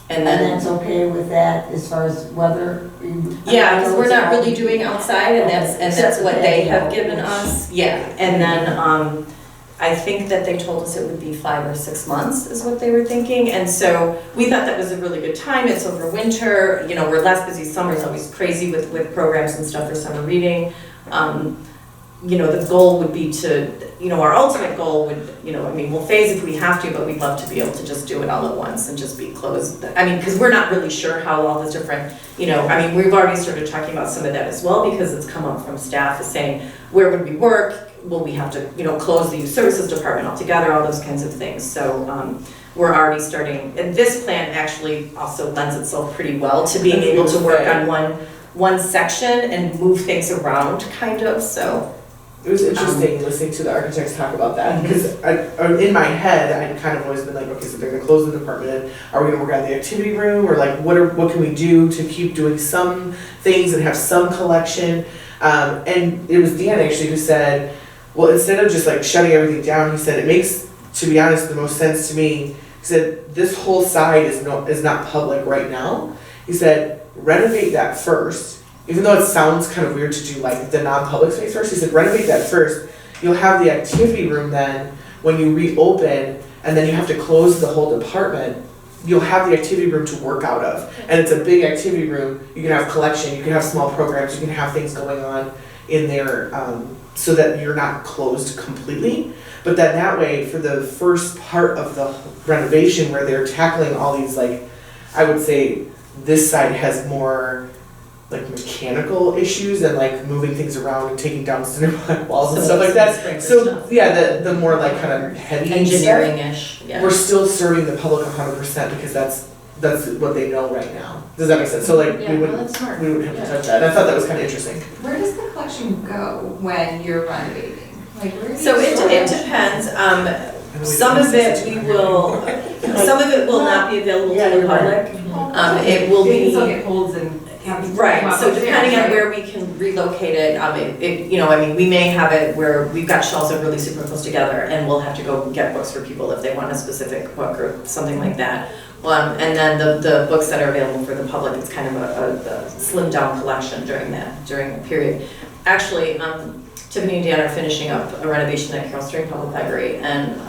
And then that's okay with that as far as weather? Yeah, because we're not really doing outside, and that's what they have given us. Yeah, and then I think that they told us it would be 5 or 6 months is what they were thinking, and so we thought that was a really good time. It's over winter, you know, we're less busy. Summer's always crazy with programs and stuff for summer reading. You know, the goal would be to, you know, our ultimate goal would, you know, I mean, we'll phase if we have to, but we'd love to be able to just do it all at once and just be closed. I mean, because we're not really sure how all the different, you know, I mean, we've already started talking about some of that as well, because it's come up from staff as saying, where would we work? Will we have to, you know, close the youth services department altogether, all those kinds of things. So we're already starting, and this plan actually also lends itself pretty well to being able to work on one section and move things around, kind of, so. It was interesting listening to the architects talk about that, because in my head, I'd kind of always been like, okay, so they're gonna close the department, are we gonna work on the activity room, or like, what can we do to keep doing some things and have some collection? And it was Dan actually who said, well, instead of just like shutting everything down, he said, it makes, to be honest, the most sense to me. He said, this whole side is not public right now. He said, renovate that first. Even though it sounds kind of weird to do like the non-public space first, he said renovate that first. You'll have the activity room then when you reopen, and then you have to close the whole department. You'll have the activity room to work out of. And it's a big activity room. You can have collection, you can have small programs, you can have things going on in there so that you're not closed completely. But then that way, for the first part of the renovation where they're tackling all these, like, I would say this side has more like mechanical issues and like moving things around and taking down cinder walls and stuff like that. So yeah, the more like kind of heavy engineering-ish, yeah. We're still serving the public 100% because that's what they know right now. Does that make sense? So like we wouldn't have to touch that. And I thought that was kind of interesting. Where does the collection go when you're renovating? Like where do you So it depends. Some of it will not be available to the public. It will They can be. still get holds and Right, so depending on where we can relocate it, you know, I mean, we may have it where we've got shelves that are really super close together and we'll have to go get books for people if they want a specific book or something like that. And then the books that are available for the public, it's kind of a slimmed down collection during the period. Actually, Tiffany and Dan are finishing up a renovation at Carroll Street Public Library and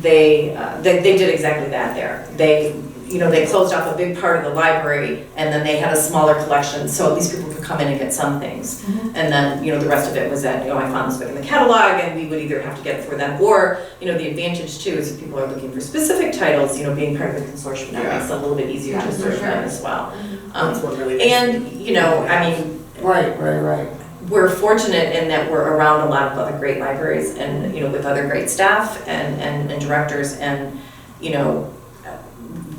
they did exactly that there. you know, they closed off a big part of the library, and then they had a smaller collection, so at least people could come in and get some things. And then, you know, the rest of it was that, you know, I found this book in the catalog, and we would either have to get it for them, or, you know, the advantage too is if people are looking for specific titles, you know, being part of the consortium, that makes it a little bit easier to serve them as well. That's one really nice And, you know, I mean, Right. we're fortunate in that we're around a lot of other great libraries and, you know, with other great staff and directors, and, you know,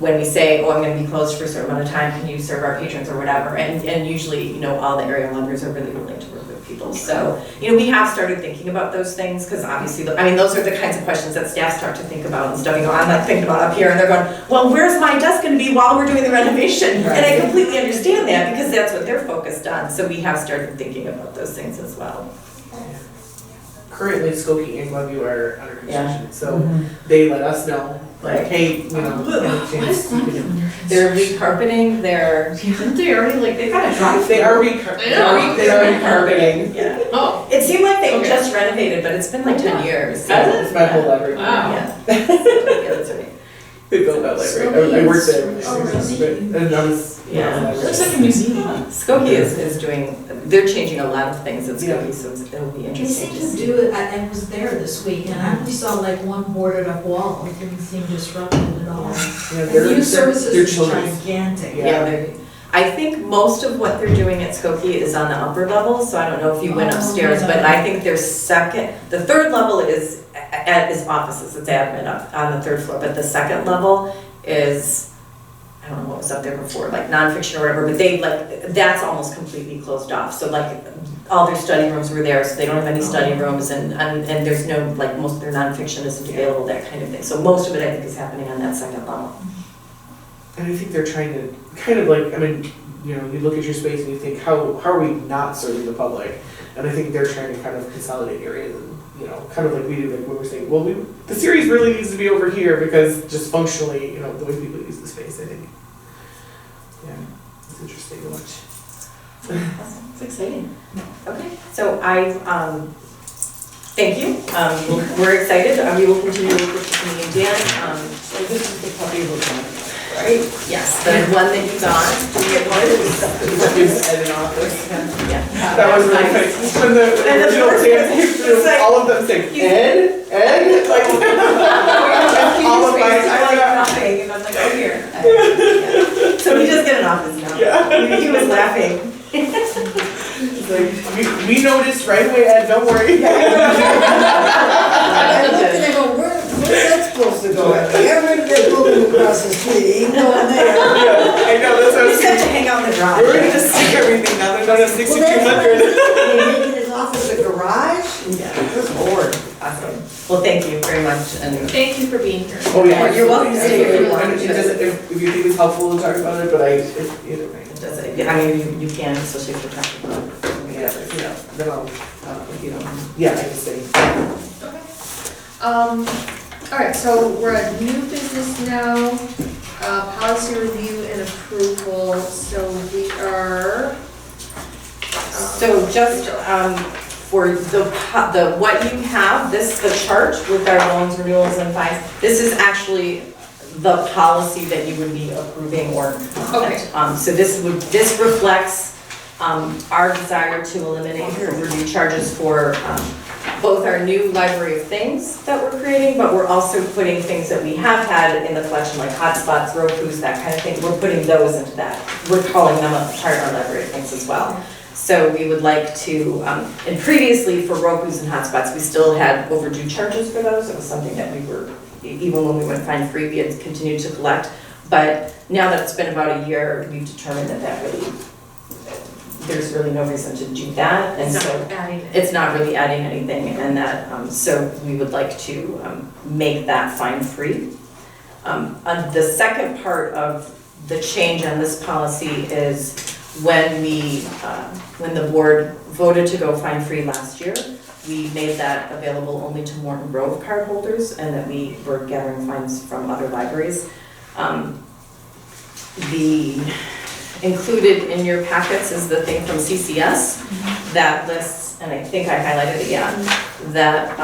when we say, oh, I'm gonna be closed for a certain amount of time, can you serve our patrons or whatever? And usually, you know, all the area libraries are really willing to work with people. So, you know, we have started thinking about those things, because obviously, I mean, those are the kinds of questions that staff start to think about and stuff. You know, I'm not thinking about up here, and they're going, well, where's my desk gonna be while we're doing the renovation? And I completely understand that, because that's what they're focused on. So we have started thinking about those things as well. Currently, Skokie and Glenview are under construction, so Mm-hmm. they let us know, like, Right. hey, you know, any chance you can- They're recarpeting, they're, Didn't they already, like, they got a drive? They are recarpeting. yeah. Oh. It seemed like they Okay. just renovated, but it's been like 10 years. so- Has it? It's my whole library. Wow. Yeah. Yeah, that's right. They built that library. I worked there. Oh, really? And I was. Yeah. It looks like a museum. Skokie is doing, they're changing a lot of things at Yeah. Skokie, so it'll be They interesting seem to to see. do it, I was there this week, and I only saw like one boarded up wall, it didn't seem disrupted at all. Yeah, And they're youth services they're is children's. gigantic. Yeah, I think most of what they're doing at Skokie is on the upper level, so I don't know if you went Oh, upstairs, no. but I think their the third level is offices, it's admin up on the third floor, but the second level is, I don't know what was up there before, like nonfiction or whatever, but they that's almost completely closed off, so like all their study rooms were there, so they don't have any study rooms, and there's no, like, most of their nonfiction isn't available, that kind of thing, so most of it I think is happening on that second level. And I think they're trying to kind of like, I mean, you know, you look at your space and you think, how are we not serving the public? And I think they're trying to kind of consolidate areas and, you know, kind of like we do, like when we're saying, well, the series really needs to be over here because just functionally, you know, the way people use the space, I think. Yeah, it's interesting to watch. Awesome. It's exciting. Okay, so thank you. We're excited. We will continue to work with me and Dan. So this is the puppy book, Right? Yes, the one that you got. Do we get one? Gives Ed an office. Yeah. That was really nice. When the And the original first dance one, came through, it's like- all of them saying, Ed, like, all of my, Nothing, and I'm like, oh, here. Yeah. So he does get an office now. Yeah. He was laughing. It's like, we noticed right away, Ed, don't worry. I looked and I go, where's that supposed to go? Get rid of that building across the street, ain't going there. I know, that's what I He was said to thinking. hang out in the We're gonna garage. just stick everything now, they're done at Well, 6,200. They making his office a garage? Yeah. Good lord. Awesome. Well, thank you very much, and Thank you for being here. Oh, yeah. You're welcome to stay if you want. It doesn't, if you think it's helpful to talk about it, but you know, it does, I mean, you can, especially if you're talking about. yeah, you know, then I'll, If you don't. yeah, I can say. All right, so we're at new business now, policy review and approval, so we are. So just for the what you have, the chart with our loans, renewals, and fines, this is actually the policy that you would be approving or not. Okay. So this reflects our desire to eliminate overdue charges for both our new library of things that we're creating, but we're also putting things that we have had in the collection, like hotspots, Roku's, that kind of thing. We're putting those into that. We're calling them a part of our library of things as well. So we would like to, and previously for Roku's and hotspots, we still had overdue charges for those. It was something that we were, even when we went fine free, we had continued to collect. But now that it's been about a year, we've determined that really, there's really no reason to do that. And It's so not adding. it's not really adding anything, and that, so we would like to make that fine free. The second part of the change on this policy is when the board voted to go fine free last year, we made that available only to Morton Grove card holders, and that we were gathering fines from other libraries. Included in your packets is the thing from CCS that lists, and I think I highlighted it, yeah, that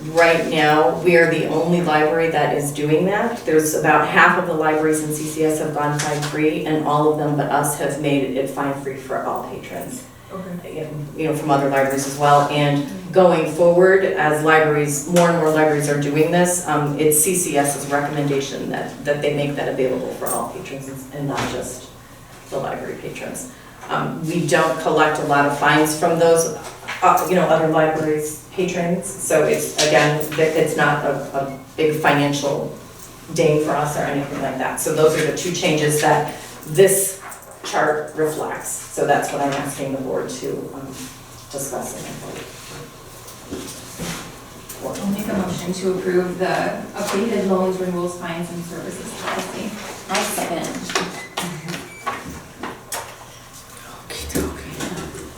right now, we are the only library that is doing that. There's about half of the libraries in CCS have gone fine-free, and all of them but us have made it fine-free for all patrons. Okay. You know, from other libraries as well. And going forward, as libraries, more and more libraries are doing this, it's CCS's recommendation that they make that available for all patrons and not just the library patrons. We don't collect a lot of fines from those, you know, other libraries' patrons. So it's, again, it's not a big financial ding for us or anything like that. So those are the two changes that this chart reflects. So that's what I'm asking the board to discuss and vote. I'll make a motion to approve the updated loans, renewals, fines, and services policy. I second.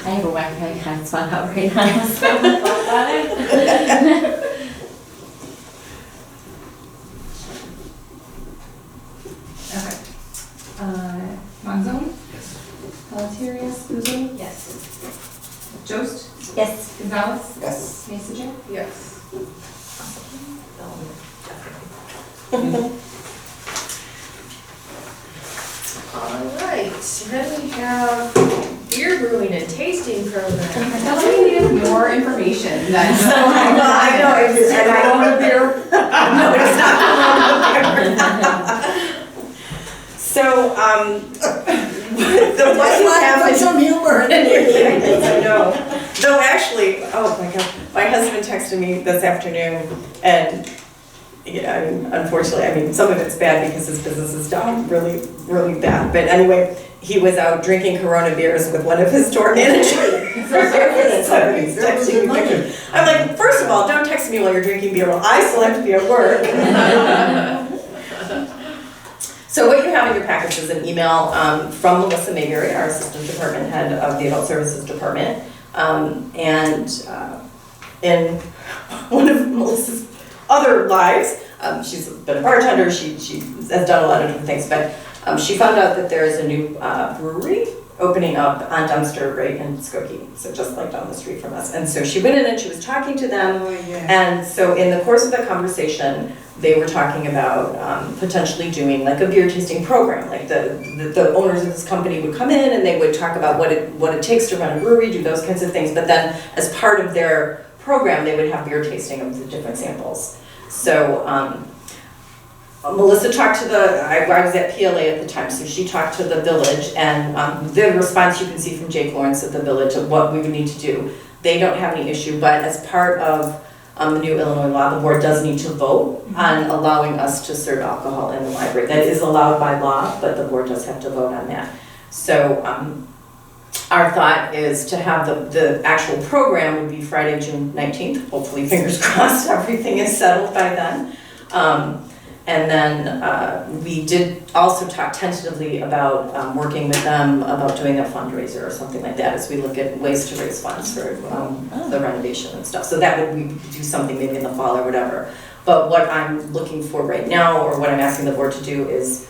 I have a Wi-Fi hotspot out right now, so thought about it. Okay. Monzone? Yes. Pelletier, yes. Boozer? Yes. Jost? Yes. Gonzalez? Yes. Mason? Yes. All right, then we have beer brewing and tasting program. I felt like we needed more information than. Well, I know, and I own a beer. No, it's not. So, what you have Put is. some humor in I it. know. No, actually, oh my God, my husband texted me this afternoon and, yeah, I mean, unfortunately, I mean, some of it's bad because his business is down really, really bad. But anyway, he was out drinking Corona beers with one of his store managers. So he's texting me pictures. I'm like, first of all, don't text me while you're drinking beer. Well, I still have to be at work. So what you have in your package is an email from Melissa Mayberry, our Assistant Department Head of the Adult Services Department. And in one of Melissa's other lives, she's been a bartender, she has done a lot of different things, but she found out that there is a new brewery opening up on Dumpster right in Skokie, so just like down the street from us. And so she went in and she was talking to them, and so in the course of the conversation, they were talking about potentially doing like a beer tasting program. Like the owners of this company would come in and they would talk about what it takes to run a brewery, do those kinds of things. But then as part of their program, they would have beer tasting of the different samples. So Melissa talked to I was at PLA at the time, so she talked to the village, and the response you can see from Jake Lawrence at the village of what we would need to do. They don't have any issue, but as part of the new Illinois law, the board does need to vote on allowing us to serve alcohol in the library. That is allowed by law, but the board does have to vote on that. So our thought is to have the actual program would be Friday, June 19th. Hopefully, fingers crossed, everything is settled by then. And then we did also talk tentatively about working with them about doing a fundraiser or something like that as we look at ways to raise funds for the renovation and stuff. So that would we do something maybe in the fall or whatever. But what I'm looking for right now, or what I'm asking the board to do, is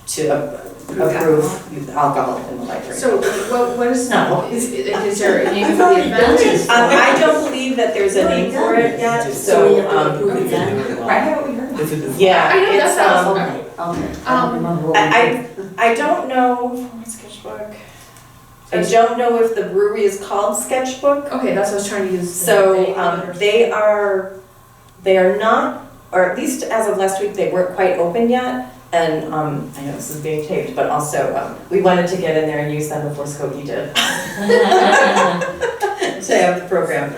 to approve alcohol in the library. So what is, No. is there a name for the event? I don't believe that there's a name for it yet, so, Right, haven't we heard? yeah, I know, it's, that sounds I don't know, Sketchbook. I don't know if the brewery is called Sketchbook. Okay, that's what I was trying to use. So, they are not, or at least as of last week, they weren't quite open yet. And I know this is being taped, but also we wanted to get in there and use them before Skokie did. To have the program.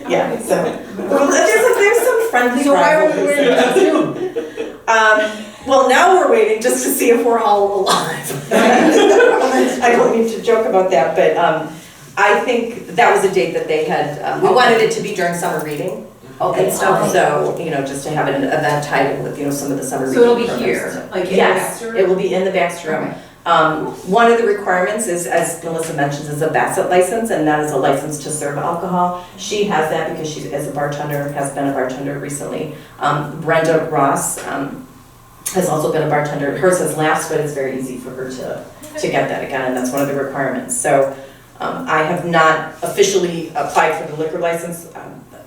Yeah, so, well, there's some friendly rivalries. Well, now we're waiting just to see if we're all alive. I don't need to joke about that, but I think that was a date that they had, we wanted it to be during summer reading. And stuff, so, just to have an event tied in with, some of the summer reading. So it'll be programs. here, like in the Yes, Baxter? it will be in the Baxter room. One of the requirements is, as Melissa mentions, is a Bassett license, and that is a license to serve alcohol. She has that because she is a bartender, has been a bartender recently. Brenda Ross has also been a bartender. Hers has lapsed, but it's very easy for her to get that again, and that's one of the requirements. So I have not officially applied for the liquor license.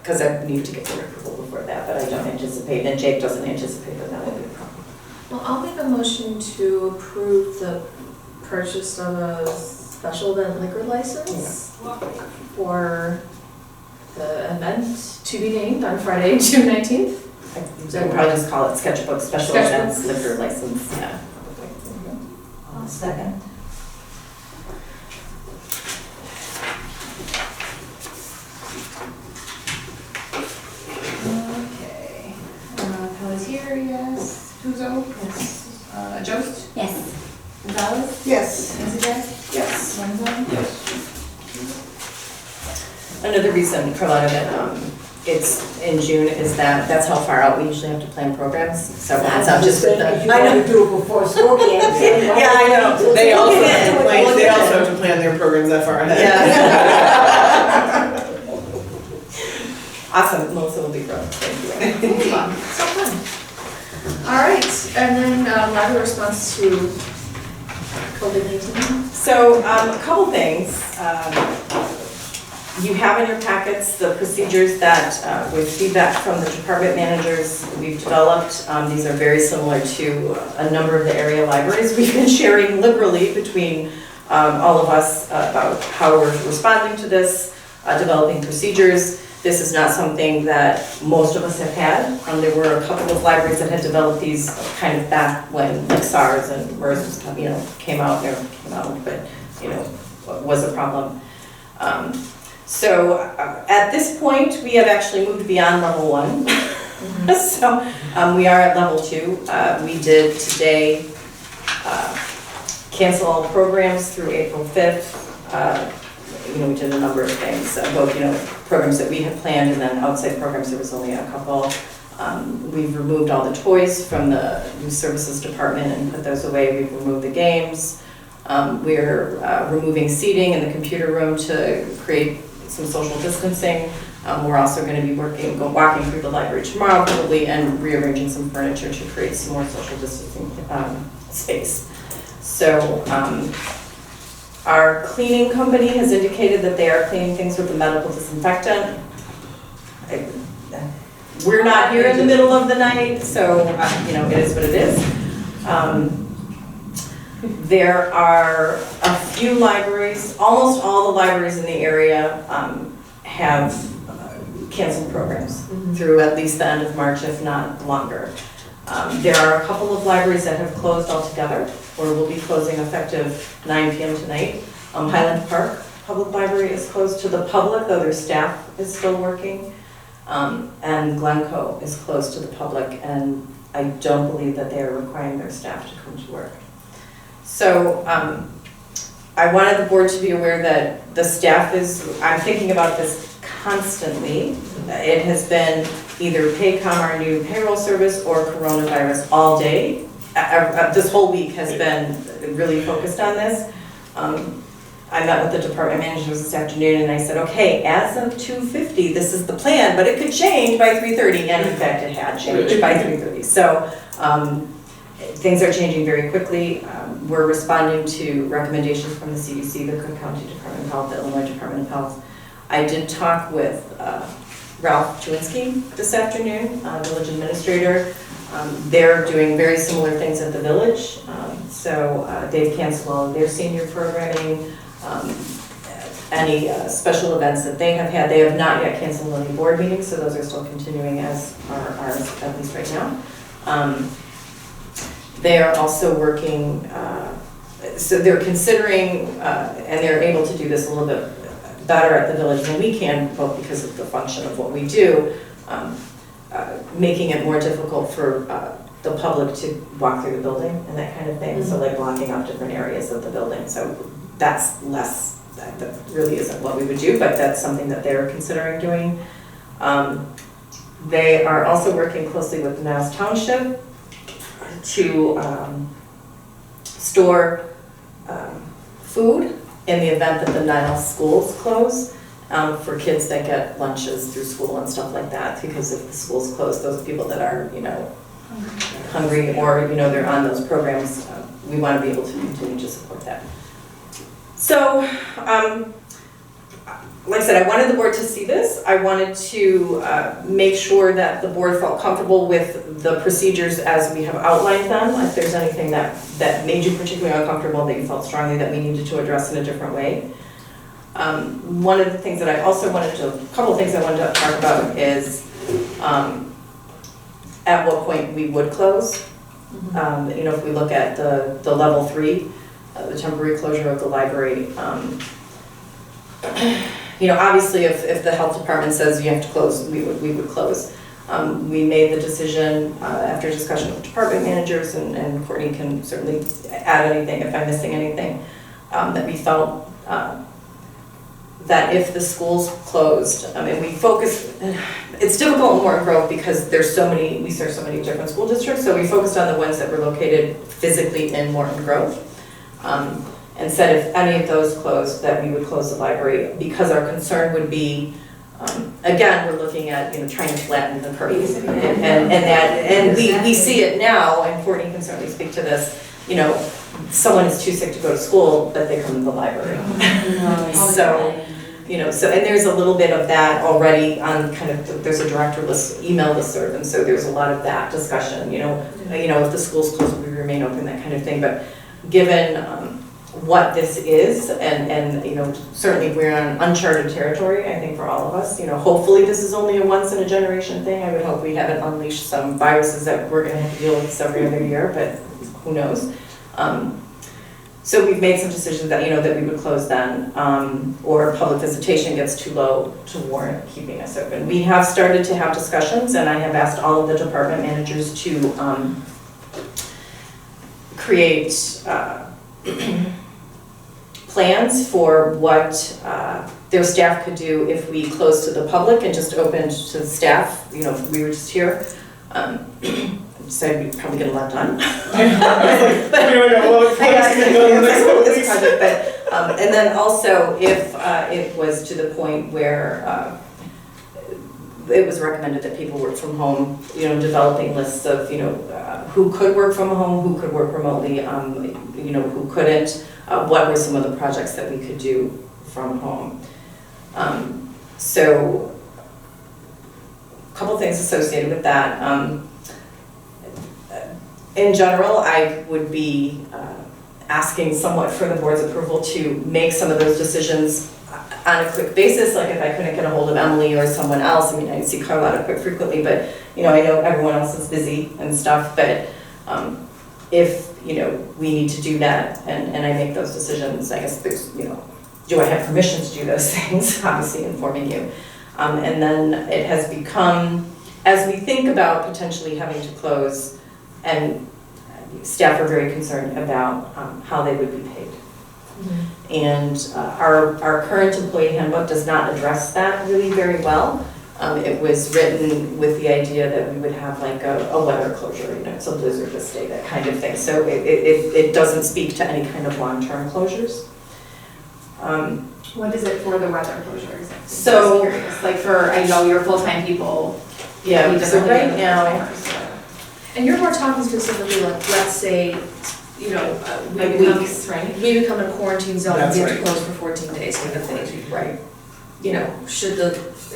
because I need to get board approval before that, but I don't anticipate, and Jake doesn't anticipate that that will be a problem. Well, I'll make a motion to approve the purchase of a special event liquor license for the event to be named on Friday, June 19th. So I'd probably just call it Sketchbook Special Sketchbook. Events Liquor License, yeah. I'll second. Okay. Pelletier, yes. Puzo? Yes. Jost? Yes. Gonzalez? Yes. Mizek? Yes. Wenzel? Yes. Another reason for a lot of it, it's in June, is that that's how far out we usually have to plan programs. So it's not just with the. You want to do it before school ends. Yeah, I know. They also have to plan, Look they at also it. have to plan their programs that far ahead. Yeah. Awesome, Melissa will be thrilled, thank you. Fun. So fun. All right, and then library response to COVID-19. So, a couple things. You have in your packets the procedures that, with feedback from the department managers, we've developed. These are very similar to a number of the area libraries we've been sharing liberally between all of us about how we're responding to this, developing procedures. This is not something that most of us have had. There were a couple of libraries that had developed these kind of back when like SARS and MERS came out, but was a problem. So at this point, we have actually moved beyond level 1. So we are at level 2. We did today cancel all programs through April 5th. We did a number of things, both programs that we had planned and then outside programs. There was only a couple. We've removed all the toys from the youth services department and put those away. We've removed the games. We're removing seating in the computer room to create some social distancing. We're also going to be walking through the library tomorrow probably and rearranging some furniture to create some more social distancing space. So our cleaning company has indicated that they are cleaning things with the medical disinfectant. We're not here in the middle of the night, so it is what it is. There are a few libraries, almost all the libraries in the area have canceled programs through at least the end of March, if not longer. There are a couple of libraries that have closed altogether, or will be closing effective 9 p.m. tonight. Highland Park Public Library is closed to the public, though their staff is still working. And Glencoe is closed to the public, and I don't believe that they are requiring their staff to come to work. So I wanted the board to be aware that the staff I'm thinking about this constantly. It has been either Paycom, our new payroll service, or coronavirus all day. This whole week has been really focused on this. I met with the department managers this afternoon and I said, okay, as of 2:50, this is the plan, but it could change by 3:30, and in fact it had changed by 3:30. So things are changing very quickly. We're responding to recommendations from the CDC, the Cook County Department of Health, the Illinois Department of Health. I did talk with Ralph Chewinski this afternoon, village administrator. They're doing very similar things at the village. So they've canceled all of their senior programming, any special events that they have had. They have not yet canceled any board meetings, so those are still continuing as are ours, at least right now. They are also working, so they're considering, and they're able to do this a little bit better at the village than we can, both because of the function of what we do, making it more difficult for the public to walk through the building and that kind of thing. So like blocking off different areas of the building. So that's less, that really isn't what we would do, but that's something that they're considering doing. They are also working closely with Niles Township to store food in the event that the Niles schools close, for kids that get lunches through school and stuff like that, because if the schools close, those people that are, hungry or, they're on those programs, we want to be able to continue to support that. So, like I said, I wanted the board to see this. I wanted to make sure that the board felt comfortable with the procedures as we have outlined them. If there's anything that made you particularly uncomfortable, that you felt strongly that we needed to address in a different way. One of the things that I also wanted to, a couple of things I wanted to talk about is at what point we would close. You know, if we look at the level 3, the temporary closure of the library, you know, obviously if the health department says you have to close, we would close. We made the decision after discussion with department managers, and Courtney can certainly add anything if I'm missing anything, that we felt that if the schools closed, and we focused, it's difficult in Morton Grove because there's so many, we serve so many different school districts, so we focused on the ones that were located physically in Morton Grove. And said if any of those closed, that we would close the library, because our concern would be, again, we're looking at, you know, trying to flatten the curve. And we see it now, and Courtney can certainly speak to this, you know, someone is too sick to go to school, but they come to the library. So, you know, so, and there's a little bit of that already on kind of, there's a director list, email listserv, and so there's a lot of that discussion, you know, if the school's closed, we remain open, that kind of thing, but given what this is, and you know, certainly we're on uncharted territory, I think, for all of us. You know, hopefully this is only a once in a generation thing. I would hope we haven't unleashed some viruses that we're gonna have to deal with every other year, but who knows. So we've made some decisions that, you know, that we would close then, or public visitation gets too low to warrant keeping us open. We have started to have discussions, and I have asked all of the department managers to create plans for what their staff could do if we closed to the public and just opened to the staff, you know, if we were just here. So we'd probably get a lot done. And then also if it was to the point where it was recommended that people work from home, you know, developing lists of, you know, who could work from home, who could work remotely, you know, who couldn't, what were some of the projects that we could do from home. So a couple things associated with that. In general, I would be asking somewhat for the board's approval to make some of those decisions on a quick basis, like if I couldn't get a hold of Emily or someone else. I mean, I see Carlotta quite frequently, but, you know, I know everyone else is busy and stuff, but if, you know, we need to do that and I make those decisions, I guess there's, you know, do I have permission to do those things? Obviously informing you. And then it has become, as we think about potentially having to close, and staff are very concerned about how they would be paid. And our current employee handbook does not address that really very well. It was written with the idea that we would have like a weather closure, you know, it's a blizzard this day, that kind of thing. So it doesn't speak to any kind of long-term closures. What is it for the weather closure exactly? So, Just curious, like for, I know your full-time people. Yeah, need so differently right than the now, full-timers, so. And you're more talking specifically like, let's say, you know, Like we weeks, right? become a quarantine zone, and we have to That's close for 14 days kind of thing. right. You know, should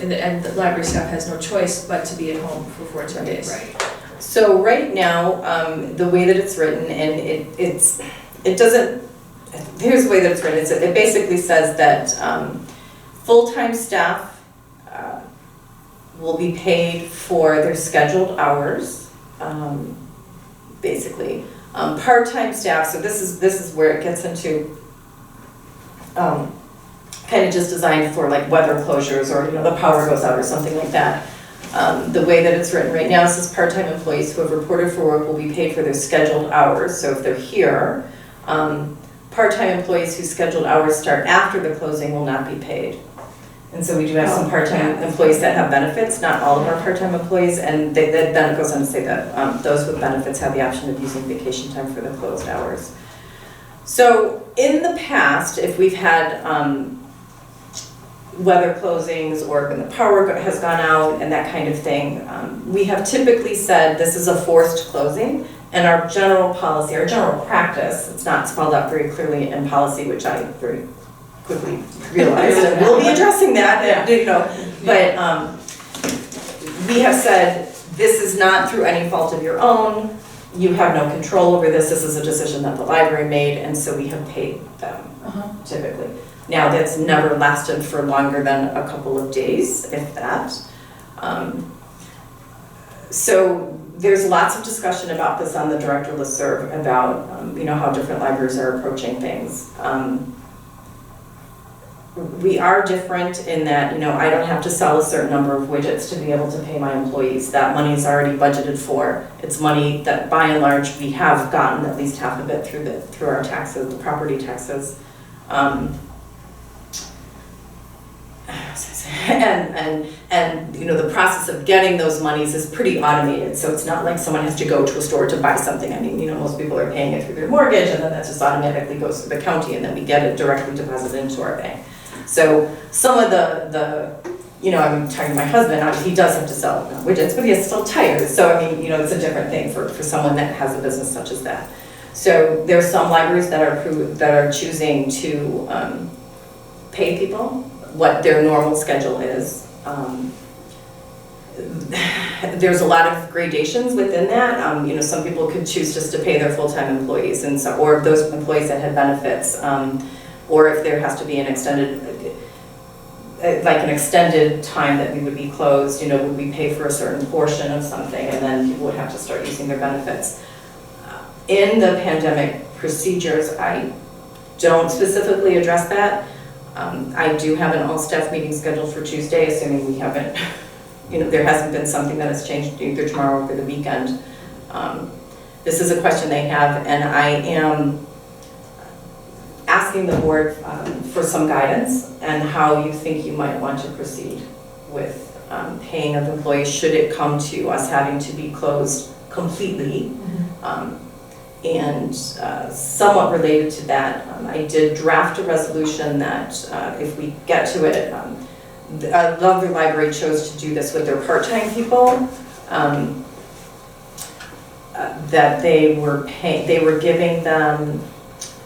and the library staff has no choice but to be at home for 14 days. Right. So right now, the way that it's written, and it doesn't, here's the way that it's written, it basically says that full-time staff will be paid for their scheduled hours, basically. Part-time staff, so this is where it gets into kind of just designed for like weather closures, or, you know, the power goes out or something like that. The way that it's written right now, it says part-time employees who have reported for work will be paid for their scheduled hours. So if they're here, part-time employees whose scheduled hours start after the closing will not be paid. And so we do have some part-time employees that have benefits, not all of our part-time employees, and that then goes on to say that those with benefits have the option of using vacation time for the closed hours. So in the past, if we've had weather closings, or when the power has gone out and that kind of thing, we have typically said this is a forced closing, and our general policy, our general practice, it's not spelled out very clearly in policy, which I very quickly realized, and we'll be addressing that, and, you know, but, we have said, this is not through any fault of your own, you have no control over this is a decision that the library made, and so we have paid them typically. Now, that's never lasted for longer than a couple of days, if that. So there's lots of discussion about this on the director listserv about, you know, how different libraries are approaching things. We are different in that, you know, I don't have to sell a certain number of widgets to be able to pay my employees. That money is already budgeted for. It's money that by and large we have gotten at least half of it through our taxes, the property taxes. And you know, the process of getting those monies is pretty automated, so it's not like someone has to go to a store to buy something. I mean, you know, most people are paying it through their mortgage, and then that just automatically goes to the county, and then we get it directly deposited into our bank. So some of the you know, I'm talking to my husband, obviously he does have to sell widgets, but he has to sell tires, so I mean, you know, it's a different thing for someone that has a business such as that. So there's some libraries that are choosing to pay people what their normal schedule is. There's a lot of gradations within that. You know, some people could choose just to pay their full-time employees, and so, or those employees that had benefits, or if there has to be an extended, like an extended time that we would be closed, you know, would we pay for a certain portion of something, and then people would have to start using their benefits. In the pandemic procedures, I don't specifically address that. I do have an all-staff meeting scheduled for Tuesday, assuming we haven't, you know, there hasn't been something that has changed either tomorrow or over the weekend. This is a question they have, and I am asking the board for some guidance and how you think you might want to proceed with paying of employees should it come to us having to be closed completely. And somewhat related to that, I did draft a resolution that if we get to it, a lovely library chose to do this with their part-time people, that they were giving them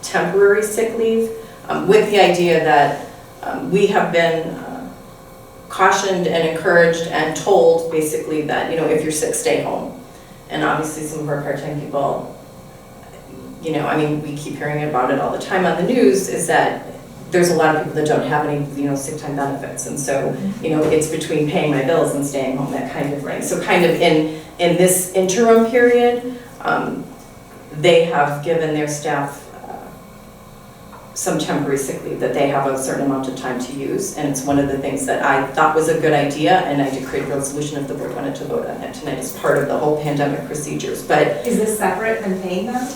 temporary sick leave with the idea that we have been cautioned and encouraged and told basically that, you know, if you're sick, stay home. And obviously some of our part-time people, you know, I mean, we keep hearing about it all the time on the news, is that there's a lot of people that don't have any, you know, sick time benefits. And so, you know, it's between paying my bills and staying home, that kind of thing. So kind of in this interim period, they have given their staff some temporary sick leave that they have a certain amount of time to use. And it's one of the things that I thought was a good idea, and I did create a resolution if the board wanted to vote on it tonight as part of the whole pandemic procedures. But Is this separate than paying them?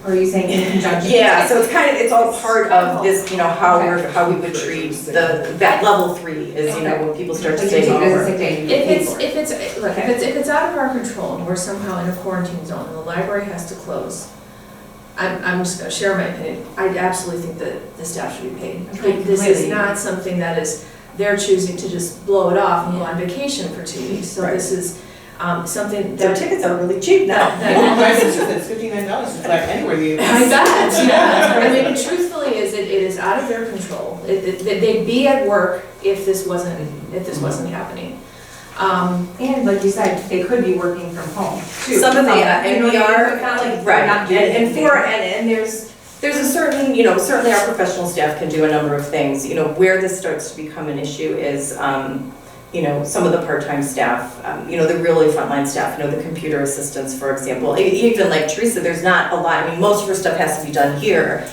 Or are you saying in conjunction? yeah, so it's all part of this, you know, how we would treat that level 3 is, you know, when people start to stay home. If it's out of our control and we're somehow in a quarantine zone and the library has to close, I'm just gonna share my opinion. I absolutely think that the staff should be paid. Okay, This is completely. not something that is, they're choosing to just blow it off and go on vacation for 2 weeks. So Right. this is something Their that. tickets are really cheap now. My sister said it's $59, it's like anywhere you. I bet, yeah. I mean, truthfully, it is out of their control. They'd be at work if this wasn't happening. And like you said, they could be working from home too. Some of the, You know and we what I mean? are, So it's not like right, we're not doing and anything. there's a certain, you know, certainly our professional staff can do a number of things. You know, where this starts to become an issue is, you know, some of the part-time staff, you know, the really frontline staff, you know, the computer assistants, for example. Even like Teresa, there's not a lot, I mean, most of her stuff has to be done here.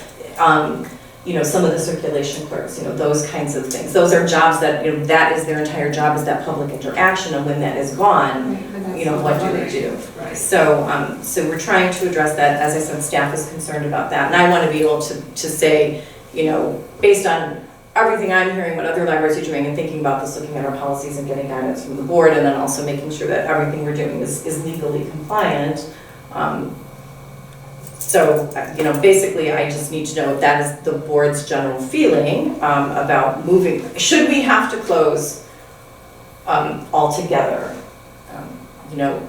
You know, some of the circulation clerks, you know, those kinds of things. Those are jobs that, you know, that is their entire job, is that public interaction, and when that is gone, Right, but that's you know, what do they do? Right. So, so we're trying to address that. As I said, staff is concerned about that, and I want to be able to say, you know, based on everything I'm hearing, what other libraries are doing, and thinking about this, looking at our policies and getting guidance from the board, and then also making sure that everything we're doing is legally compliant. So, you know, basically, I just need to know if that is the board's general feeling about moving. Should we have to close altogether? You know,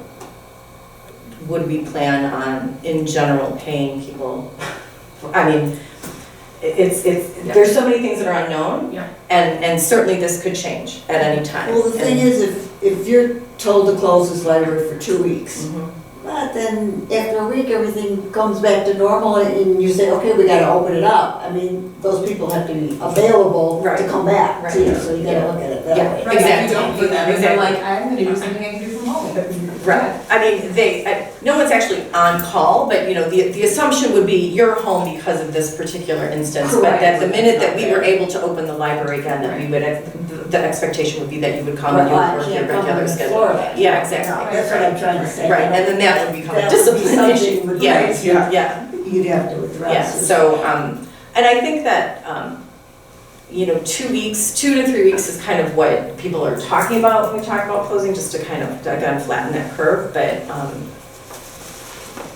would we plan on, in general, paying people? I mean, there's so many things that are unknown. Yeah. And certainly this could change at any time. Well, the thing is, if you're told to close this library for 2 weeks, Mhm. but then after a week, everything comes back to normal and you say, okay, we gotta open it up. I mean, those people have to be available to Right. come back Right. to you, so you gotta Yeah. look at it that Yeah. way. Right, if Exactly. you don't do that, and they're Exactly. like, I'm gonna do something I can do from home. Right, I mean, no one's actually on call, but you know, the assumption would be you're home because of this particular instance. But that the minute that we were able to open the library again, that we would, the expectation would be that you would come and you would work your regular schedule. Florida. Yeah, exactly. That's what I'm trying to say. Right, and then that would become a That would be discipline something issue. with Yeah, race yeah. You'd have to address. Yeah, so, and I think that, you know, 2 weeks, 2 to 3 weeks is kind of what people are talking about when we talk about closing, just to kind of, again, flatten that curve, but,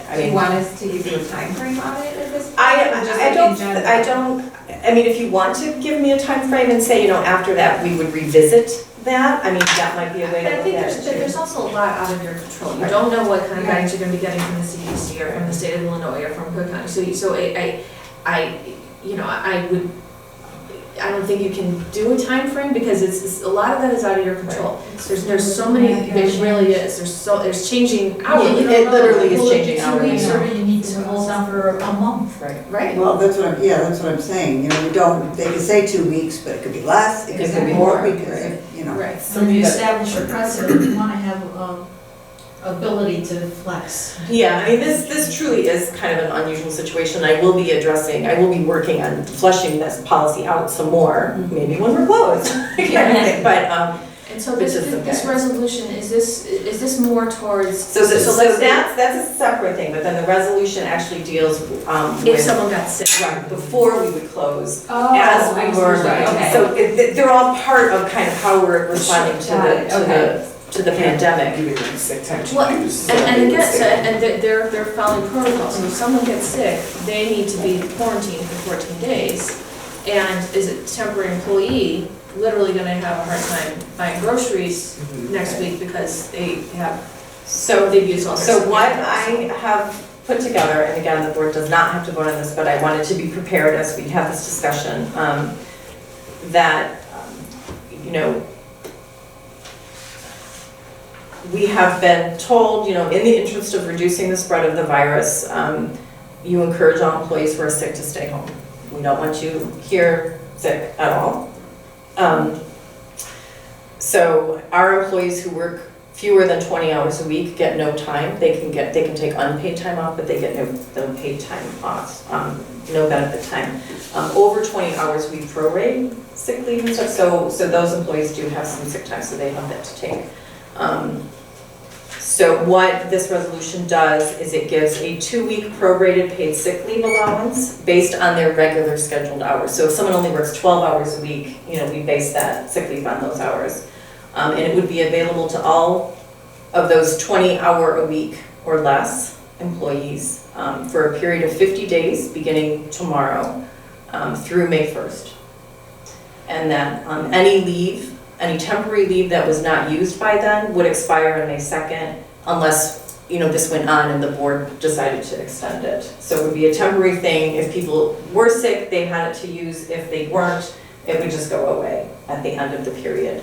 I Do you mean, want us to give you a time frame on it at this point? I or just like in general? I mean, if you want to give me a time frame and say, you know, after that, we would revisit that, I mean, that might be a way to I look think at it too. there's also a lot out of your control. You Right. don't know what kind of guidance you're gonna be getting from the CDC or from the state of Illinois or from Cook County. I don't think you can do a time frame because it's a lot of that is out of your control. There's so many, it really is, there's changing hourly. It literally is changing hourly. 2 weeks or you need to hold down for a month. Right. Right. Well, that's what I'm saying, you know, you don't, they can say 2 weeks, but it could be less, it could be more, because, you know. Right. So when you establish a precedent, you wanna have, ability to flex. Yeah, I mean, this truly is kind of an unusual situation. I will be working on fleshing this policy out some more, maybe when we're closed. kind of thing. But, And so Which this is okay. resolution, is this more towards? so let's say that's a separate thing, but then the resolution actually deals, If with, someone got sick. right, before we would close, Oh, as we I see were, what you're saying. Okay. so they're all part of kind of how we're responding to the pandemic. Even like sick time to Well, use. and again, and they're following protocols, so if someone gets sick, they need to be quarantined for 14 days. And is a temporary employee literally gonna have a hard time buying groceries next week because they've used all their. So what sick I have put together, and again, the board does not have to vote on this, but I wanted to be prepared as we have this discussion, that, you know, we have been told, you know, in the interest of reducing the spread of the virus, you encourage all employees who are sick to stay home. We don't want you here sick at all. So our employees who work fewer than 20 hours a week get no time. They can take unpaid time off, but they get no paid time off, no benefit time. Over 20 hours, we prorate sick leave and stuff, so those employees do have some sick time, so they have that to take. So what this resolution does is it gives a 2-week prorated paid sick leave allowance based on their regular scheduled hours. So if someone only works 12 hours a week, you know, we base that sick leave on those hours. And it would be available to all of those 20-hour-a-week or less employees for a period of 50 days beginning tomorrow through May 1st. And that any temporary leave that was not used by then would expire on May 2nd unless, you know, this went on and the board decided to extend it. So it would be a temporary thing. If people were sick, they had it to use. If they weren't, it would just go away at the end of the period.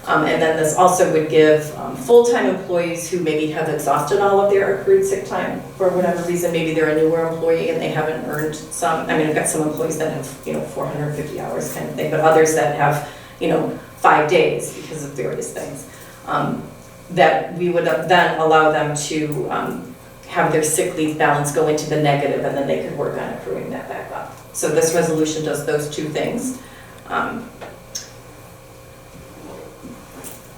And then this also would give full-time employees who maybe have exhausted all of their accrued sick time for whatever reason. Maybe they're a newer employee and they haven't earned some. I mean, I've got some employees that have, you know, 450 hours kind of thing, but others that have, you know, 5 days because of various things. That we would then allow them to have their sick leave balance go into the negative and then they could work on accruing that back up. So this resolution does those two things.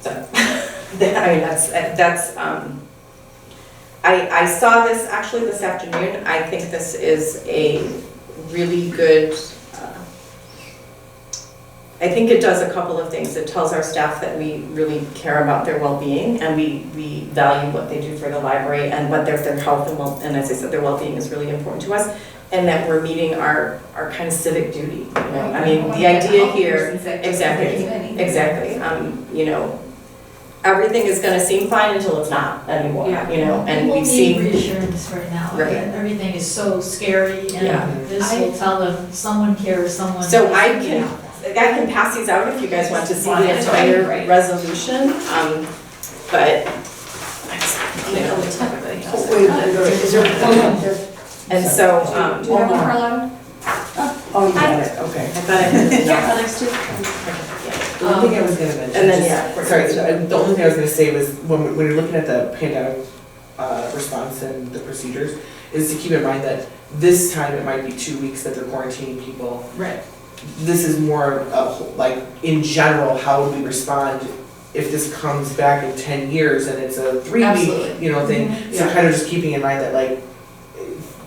So, I mean, I saw this actually this afternoon. I think this is a really good, I think it does a couple of things. It tells our staff that we really care about their well-being and we value what they do for the library and what their health and as I said, their well-being is really important to us. And that we're meeting our kind of civic duty, you know. I mean, the idea here, exactly, you know, everything is gonna seem fine until it's not anymore, Yeah. you know, and People we've need seen. reassurance right now, Right. that everything is so scary, Yeah. and this will tell them someone cares, someone. So I cares. can, I can pass these out if you guys want to see Want the it, entire right. resolution, but, you know, Oh, wait, is there one there? and so, Do you have one, Carla? Oh, you got it, I okay. thought I had enough. Alex, too? The one thing I was gonna mention. And then, just- yeah. Sorry, the only thing I was gonna say was, when you're looking at the pandemic, response and the procedures, is to keep in mind that this time it might be 2 weeks that they're quarantining people. Right. This is more of, like, in general, how would we respond if this comes back in 10 years and it's a 3-week, Absolutely. you know, thing? So Yeah. kind of just keeping in mind that, like,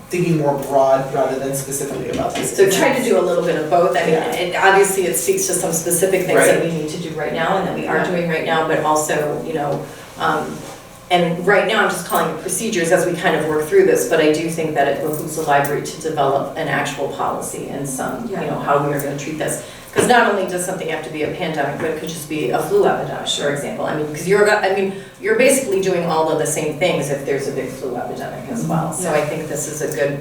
thinking more broad rather than specifically about this. So try to do a little bit of both. I mean, Yeah. obviously it speaks to some specific things that Right. we need to do right now and that we are Yeah. doing right now, but also, you know, and right now I'm just calling it procedures as we kind of work through this, but I do think that it behooves the library to develop an actual policy and some, you know, how we are gonna treat this. Because not only does something have to be a pandemic, but it could just be a flu epidemic, for example. I mean, because you're basically doing all of the same things if there's a big flu epidemic as well. So I think this is a good,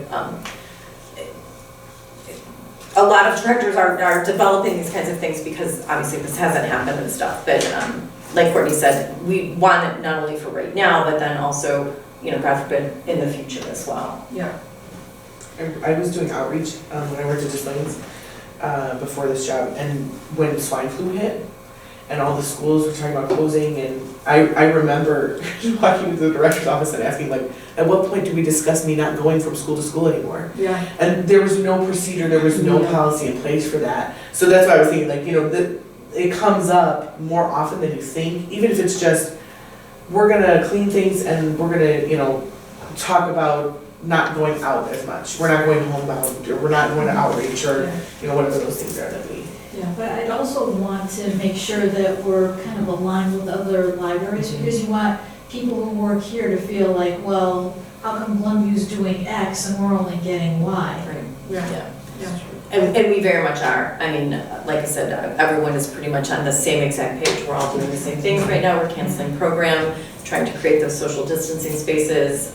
a lot of directors are developing these kinds of things because obviously this hasn't happened and stuff. But like Courtney said, we want it not only for right now, but then also, you know, God forbid, in the future as well. Yeah. I was doing outreach when I worked at Des Moines before this job, and when swine flu hit, and all the schools were talking about closing, and I remember walking into the director's office and asking, like, at what point do we discuss me not going from school to school anymore? Yeah. And there was no procedure, there was no policy in place for that. So that's why I was thinking, like, you know, it comes up more often than you think, even if it's just, we're gonna clean things and we're gonna, you know, talk about not going out as much. We're not going homebound, or we're not going to outreach, or, you know, whatever those things are that we. Yeah. But I'd also want to make sure that we're kind of aligned with other libraries, because you want people who work here to feel like, well, how come Glenview's doing X and we're only getting Y? Yeah. Yeah. And we very much are. I mean, like I said, everyone is pretty much on the same exact page. We're all doing the same things right now. We're canceling program, trying to create those social distancing spaces,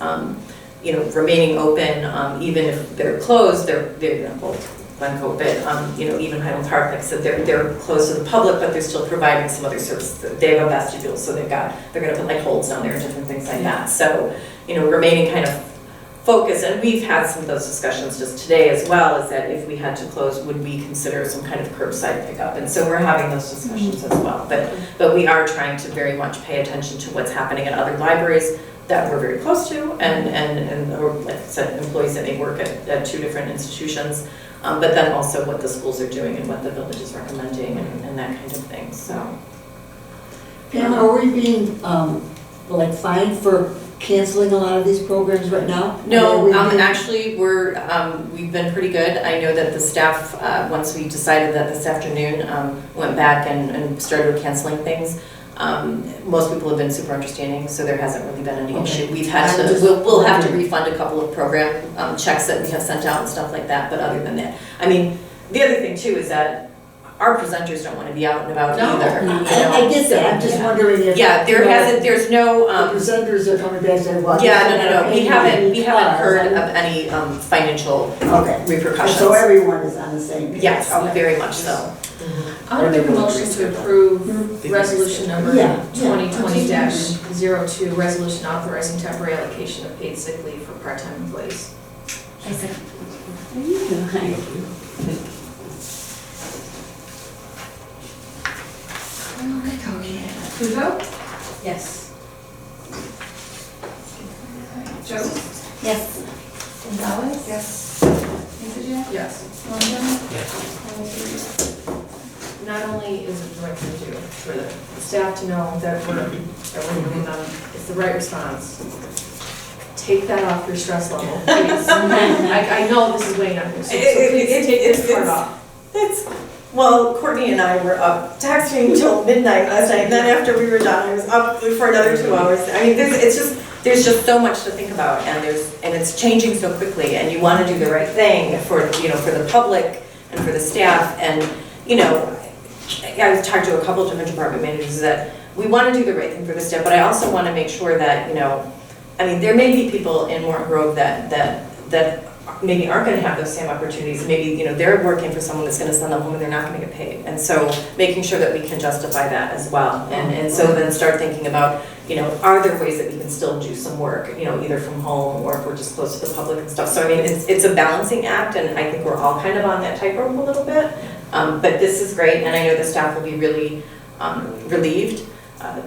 you know, remaining open, even if they're closed, they're well, Glencoe, but, you know, even Highland Park, like I said, they're closed to the public, but they're still providing some other services. They have a vestibule, so they're gonna put like holds down there and different things like that. So, you know, remaining kind of focused, and we've had some of those discussions just today as well, is that if we had to close, would we consider some kind of curbside pickup? And so we're having those discussions as well. But we are trying to very much pay attention to what's happening at other libraries that we're very close to, and or like I said, employees that may work at 2 different institutions, but then also what the schools are doing and what the village is recommending and that kind of thing, so. Pam, are we being, like fined for canceling a lot of these programs right now? No, Are we being- actually, we've been pretty good. I know that the staff, once we decided that this afternoon, went back and started canceling things. Most people have been super understanding, so there hasn't really been any Okay. issue. We've had I'm to, just we'll have to wondering. refund a couple of program checks that we have sent out and stuff like that, but other than that, I mean, the other thing too is that our presenters don't want to be out and about No. either. you know, I get that, I'm just so, wondering if. yeah, there you know, hasn't, there's no, The presenters are coming back saying, well. yeah, no, we haven't class. heard of any financial Okay, repercussions. so everyone is on the same page. Yes, Okay. very much so. I'm gonna make a motion to approve resolution number Yeah. 2020-02, resolution authorizing temporary allocation of paid sick leave for part-time employees. I said, what are you doing? Pluto? Yes. Jones? Yes. Gonzalez? Yes. Messager? Yes. Not only is it the right thing to do for the staff to know that we're doing them, it's the right response. Take that off your stress level, please. I know this is weighing on you, so please take this part off. Well, Courtney and I were up texting till midnight last night, and then after we were done, I was up for another 2 hours. I mean, there's just so much to think about, and it's changing so quickly, and you want to do the right thing for, you know, for the public and for the staff, and, you know, I've talked to a couple of different department managers that we want to do the right thing for the staff, but I also want to make sure that, you know, I mean, there may be people in Morton Grove that maybe aren't gonna have those same opportunities. Maybe, you know, they're working for someone that's gonna send them home and they're not gonna get paid. And so making sure that we can justify that as well. And so then start thinking about, you know, are there ways that we can still do some work, you know, either from home or if we're just close to the public and stuff. So I mean, it's a balancing act, and I think we're all kind of on that tightrope a little bit. But this is great, and I know the staff will be really relieved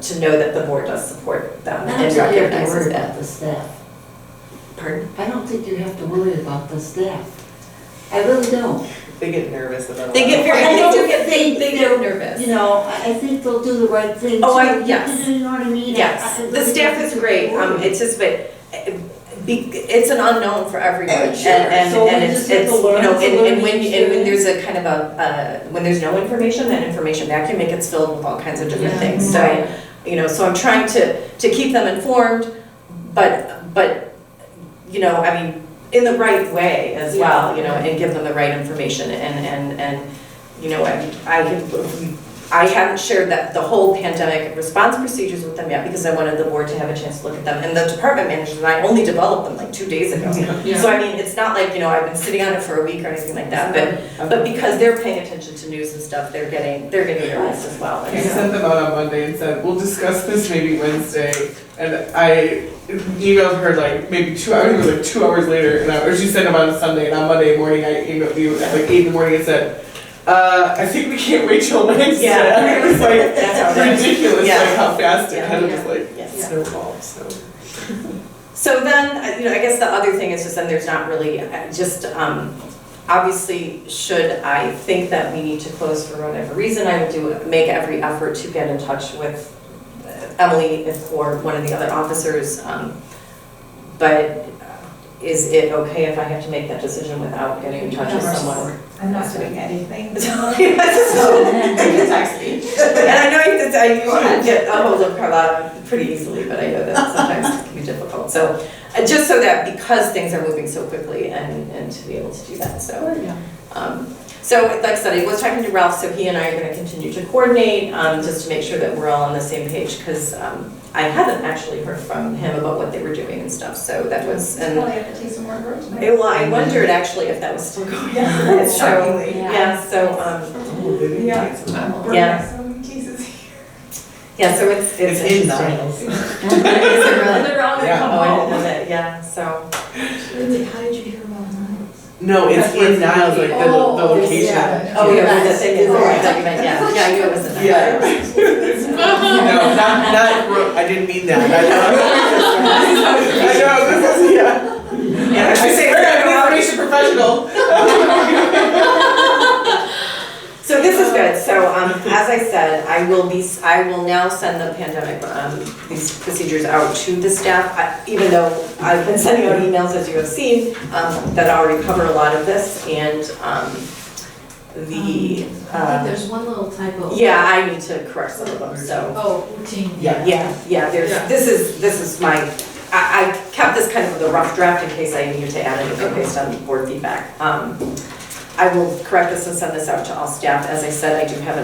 to know that the board does support them I don't and think you have to recognizes worry that. about the staff. Pardon? I don't think you have to worry about the staff. I really don't. They get nervous about it. They get very, I they don't do get, think they they're- get nervous. You know, I think they'll do the right thing. Oh, too. yes. You know what I mean? Yes, I the really staff don't is think great, they're worried. it's just, but it's an unknown for everyone. And sure, And so we it's, just have to you learn, know, it's a and learning when experience. there's a kind of when there's no information, that information vacuum, it gets filled with all kinds of different Yeah. things. So, you know, so I'm trying to keep them informed, but, you know, I mean, in the right way as well, you know, and give them the right information, and you know, I haven't shared the whole pandemic response procedures with them yet, because I wanted the board to have a chance to look at them, and the department managers and I only developed them like 2 days ago. So I mean, it's not like, you know, I've been sitting on it for a week or anything like that, but because they're paying attention to news and stuff, they're getting nervous as well. I And so- sent them out on Monday and said, we'll discuss this maybe Wednesday, and I emailed her like maybe 2 hours, it was like 2 hours later, or she sent them on a Sunday, and on Monday morning I emailed you at like 8 in the morning and said, I think we can't wait till Wednesday. Yeah. I mean, it was like That's how it is. ridiculous, Yeah. like how fast it Yeah. kind of just like Yes. snowballed, so. So then, you know, I guess the other thing is just then there's not really, obviously, should I think that we need to close for whatever reason, I will make every effort to get in touch with Emily or one of the other officers. But is it okay if I have to make that decision without getting in touch with someone? I'm not doing anything. So, you can text me. And I know you can get a hold of Carlotta pretty easily, but I know that sometimes it can be difficult. So, just so that, because things are moving so quickly, and to be able to do that, so. So, like I said, I was talking to Ralph, so he and I are gonna continue to coordinate, just to make sure that we're all on the same page, because, I haven't actually heard from him about what they were doing and stuff, so that was, and. Probably have to take some more roads. Well, I wondered actually if that was still going on. It's So, shockingly. yeah, so, Yeah. Yeah. So many cases here. yeah, so it's It's in interesting. Niles. Is it really? They're all gonna Yeah. come Oh, I didn't know home. that, yeah, so, Wait, how did you hear about Niles? No, it's That's where in it's Niles, like the Oh, location. yeah. oh, yeah, Nice. the thing is, oh, I thought you meant, yeah, I knew it was in there. Yeah. No, not, I didn't mean that. I know, this is, yeah. Yeah, I I should say, say, I'm an information professional. so this is good, so, as I said, I will now send the pandemic, these procedures out to the staff, even though I've been sending out emails, as you have seen, that already cover a lot of this, and, I think there's one little typo. yeah, I need to correct some of them, so. Oh, routine. Yeah, there's, Yeah. this is my, I kept this kind of the rough draft in case I needed to add anything based on board feedback. I will correct this and send this out to all staff. As I said, I do have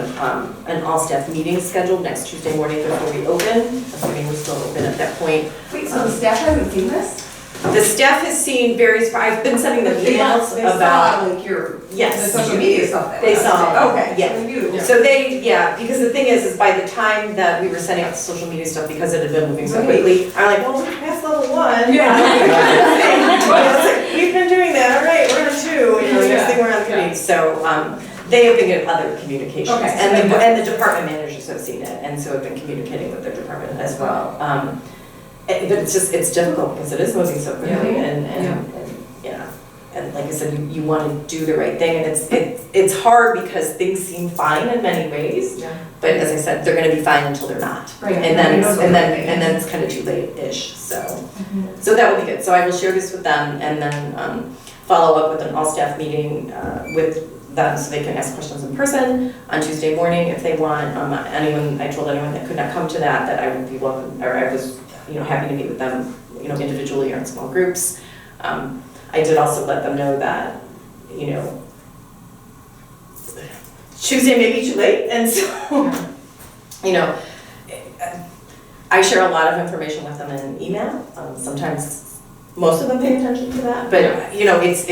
an all-staff meeting scheduled next Tuesday morning before we open, assuming we're still open at that point. Wait, so the staff hasn't seen this? The staff has seen various, I've been sending them They emails saw, about, like, your, the yes. social media stuff that They was saw, up today. Okay, yeah. so they knew. So they, because the thing is by the time that we were sending out the social media stuff, because it had been moving so Right. quickly, I'm like, well, we're past level 1. Yeah. We've been doing that, all right, we're on 2, you know, next thing we're on 3. So, they have been getting other communications. Okay, so And they- the department managers have seen it, and so have been communicating with their department as well. But it's just, it's difficult because it is moving so quickly, and yeah. And like I said, you want to do the right thing, and it's hard because things seem fine in many ways. Yeah. But as I said, they're gonna be fine until they're not. Right. And then it's kind of too late-ish, so. So that will be good. So I will share this with them and then follow up with an all-staff meeting with them so they can ask questions in person on Tuesday morning if they want. I told anyone that could not come to that I would be welcome, or I was, happy to meet with them, individually or in small groups. I did also let them know that, Tuesday may be too late, and so, I share a lot of information with them in email. Sometimes, most of them pay attention to that, but, you know, it's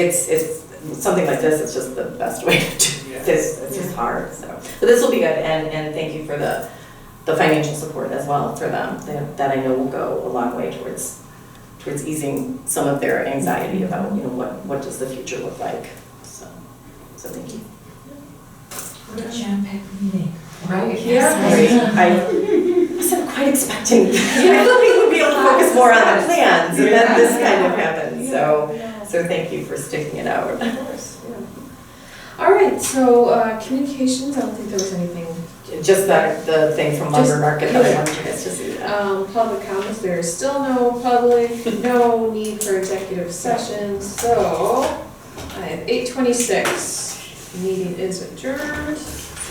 something like this, it's just the best way to do this. It's just hard, so. But this will be good, and thank you for the financial support as well for them. That I know will go a long way towards easing some of their anxiety about, you know, what does the future look like. So thank you. What a jam-packed meeting. Right. I wasn't quite expecting, I thought we would be able to focus more on the plans, and then this kind of happened, so thank you for sticking it out. Of course, yeah. All right, so communications, I don't think there was anything. Just the thing from Lumber Market that I wanted you guys to see. Public comments, there is still no public, no need for executive session, so I have 8:26, meeting is adjourned.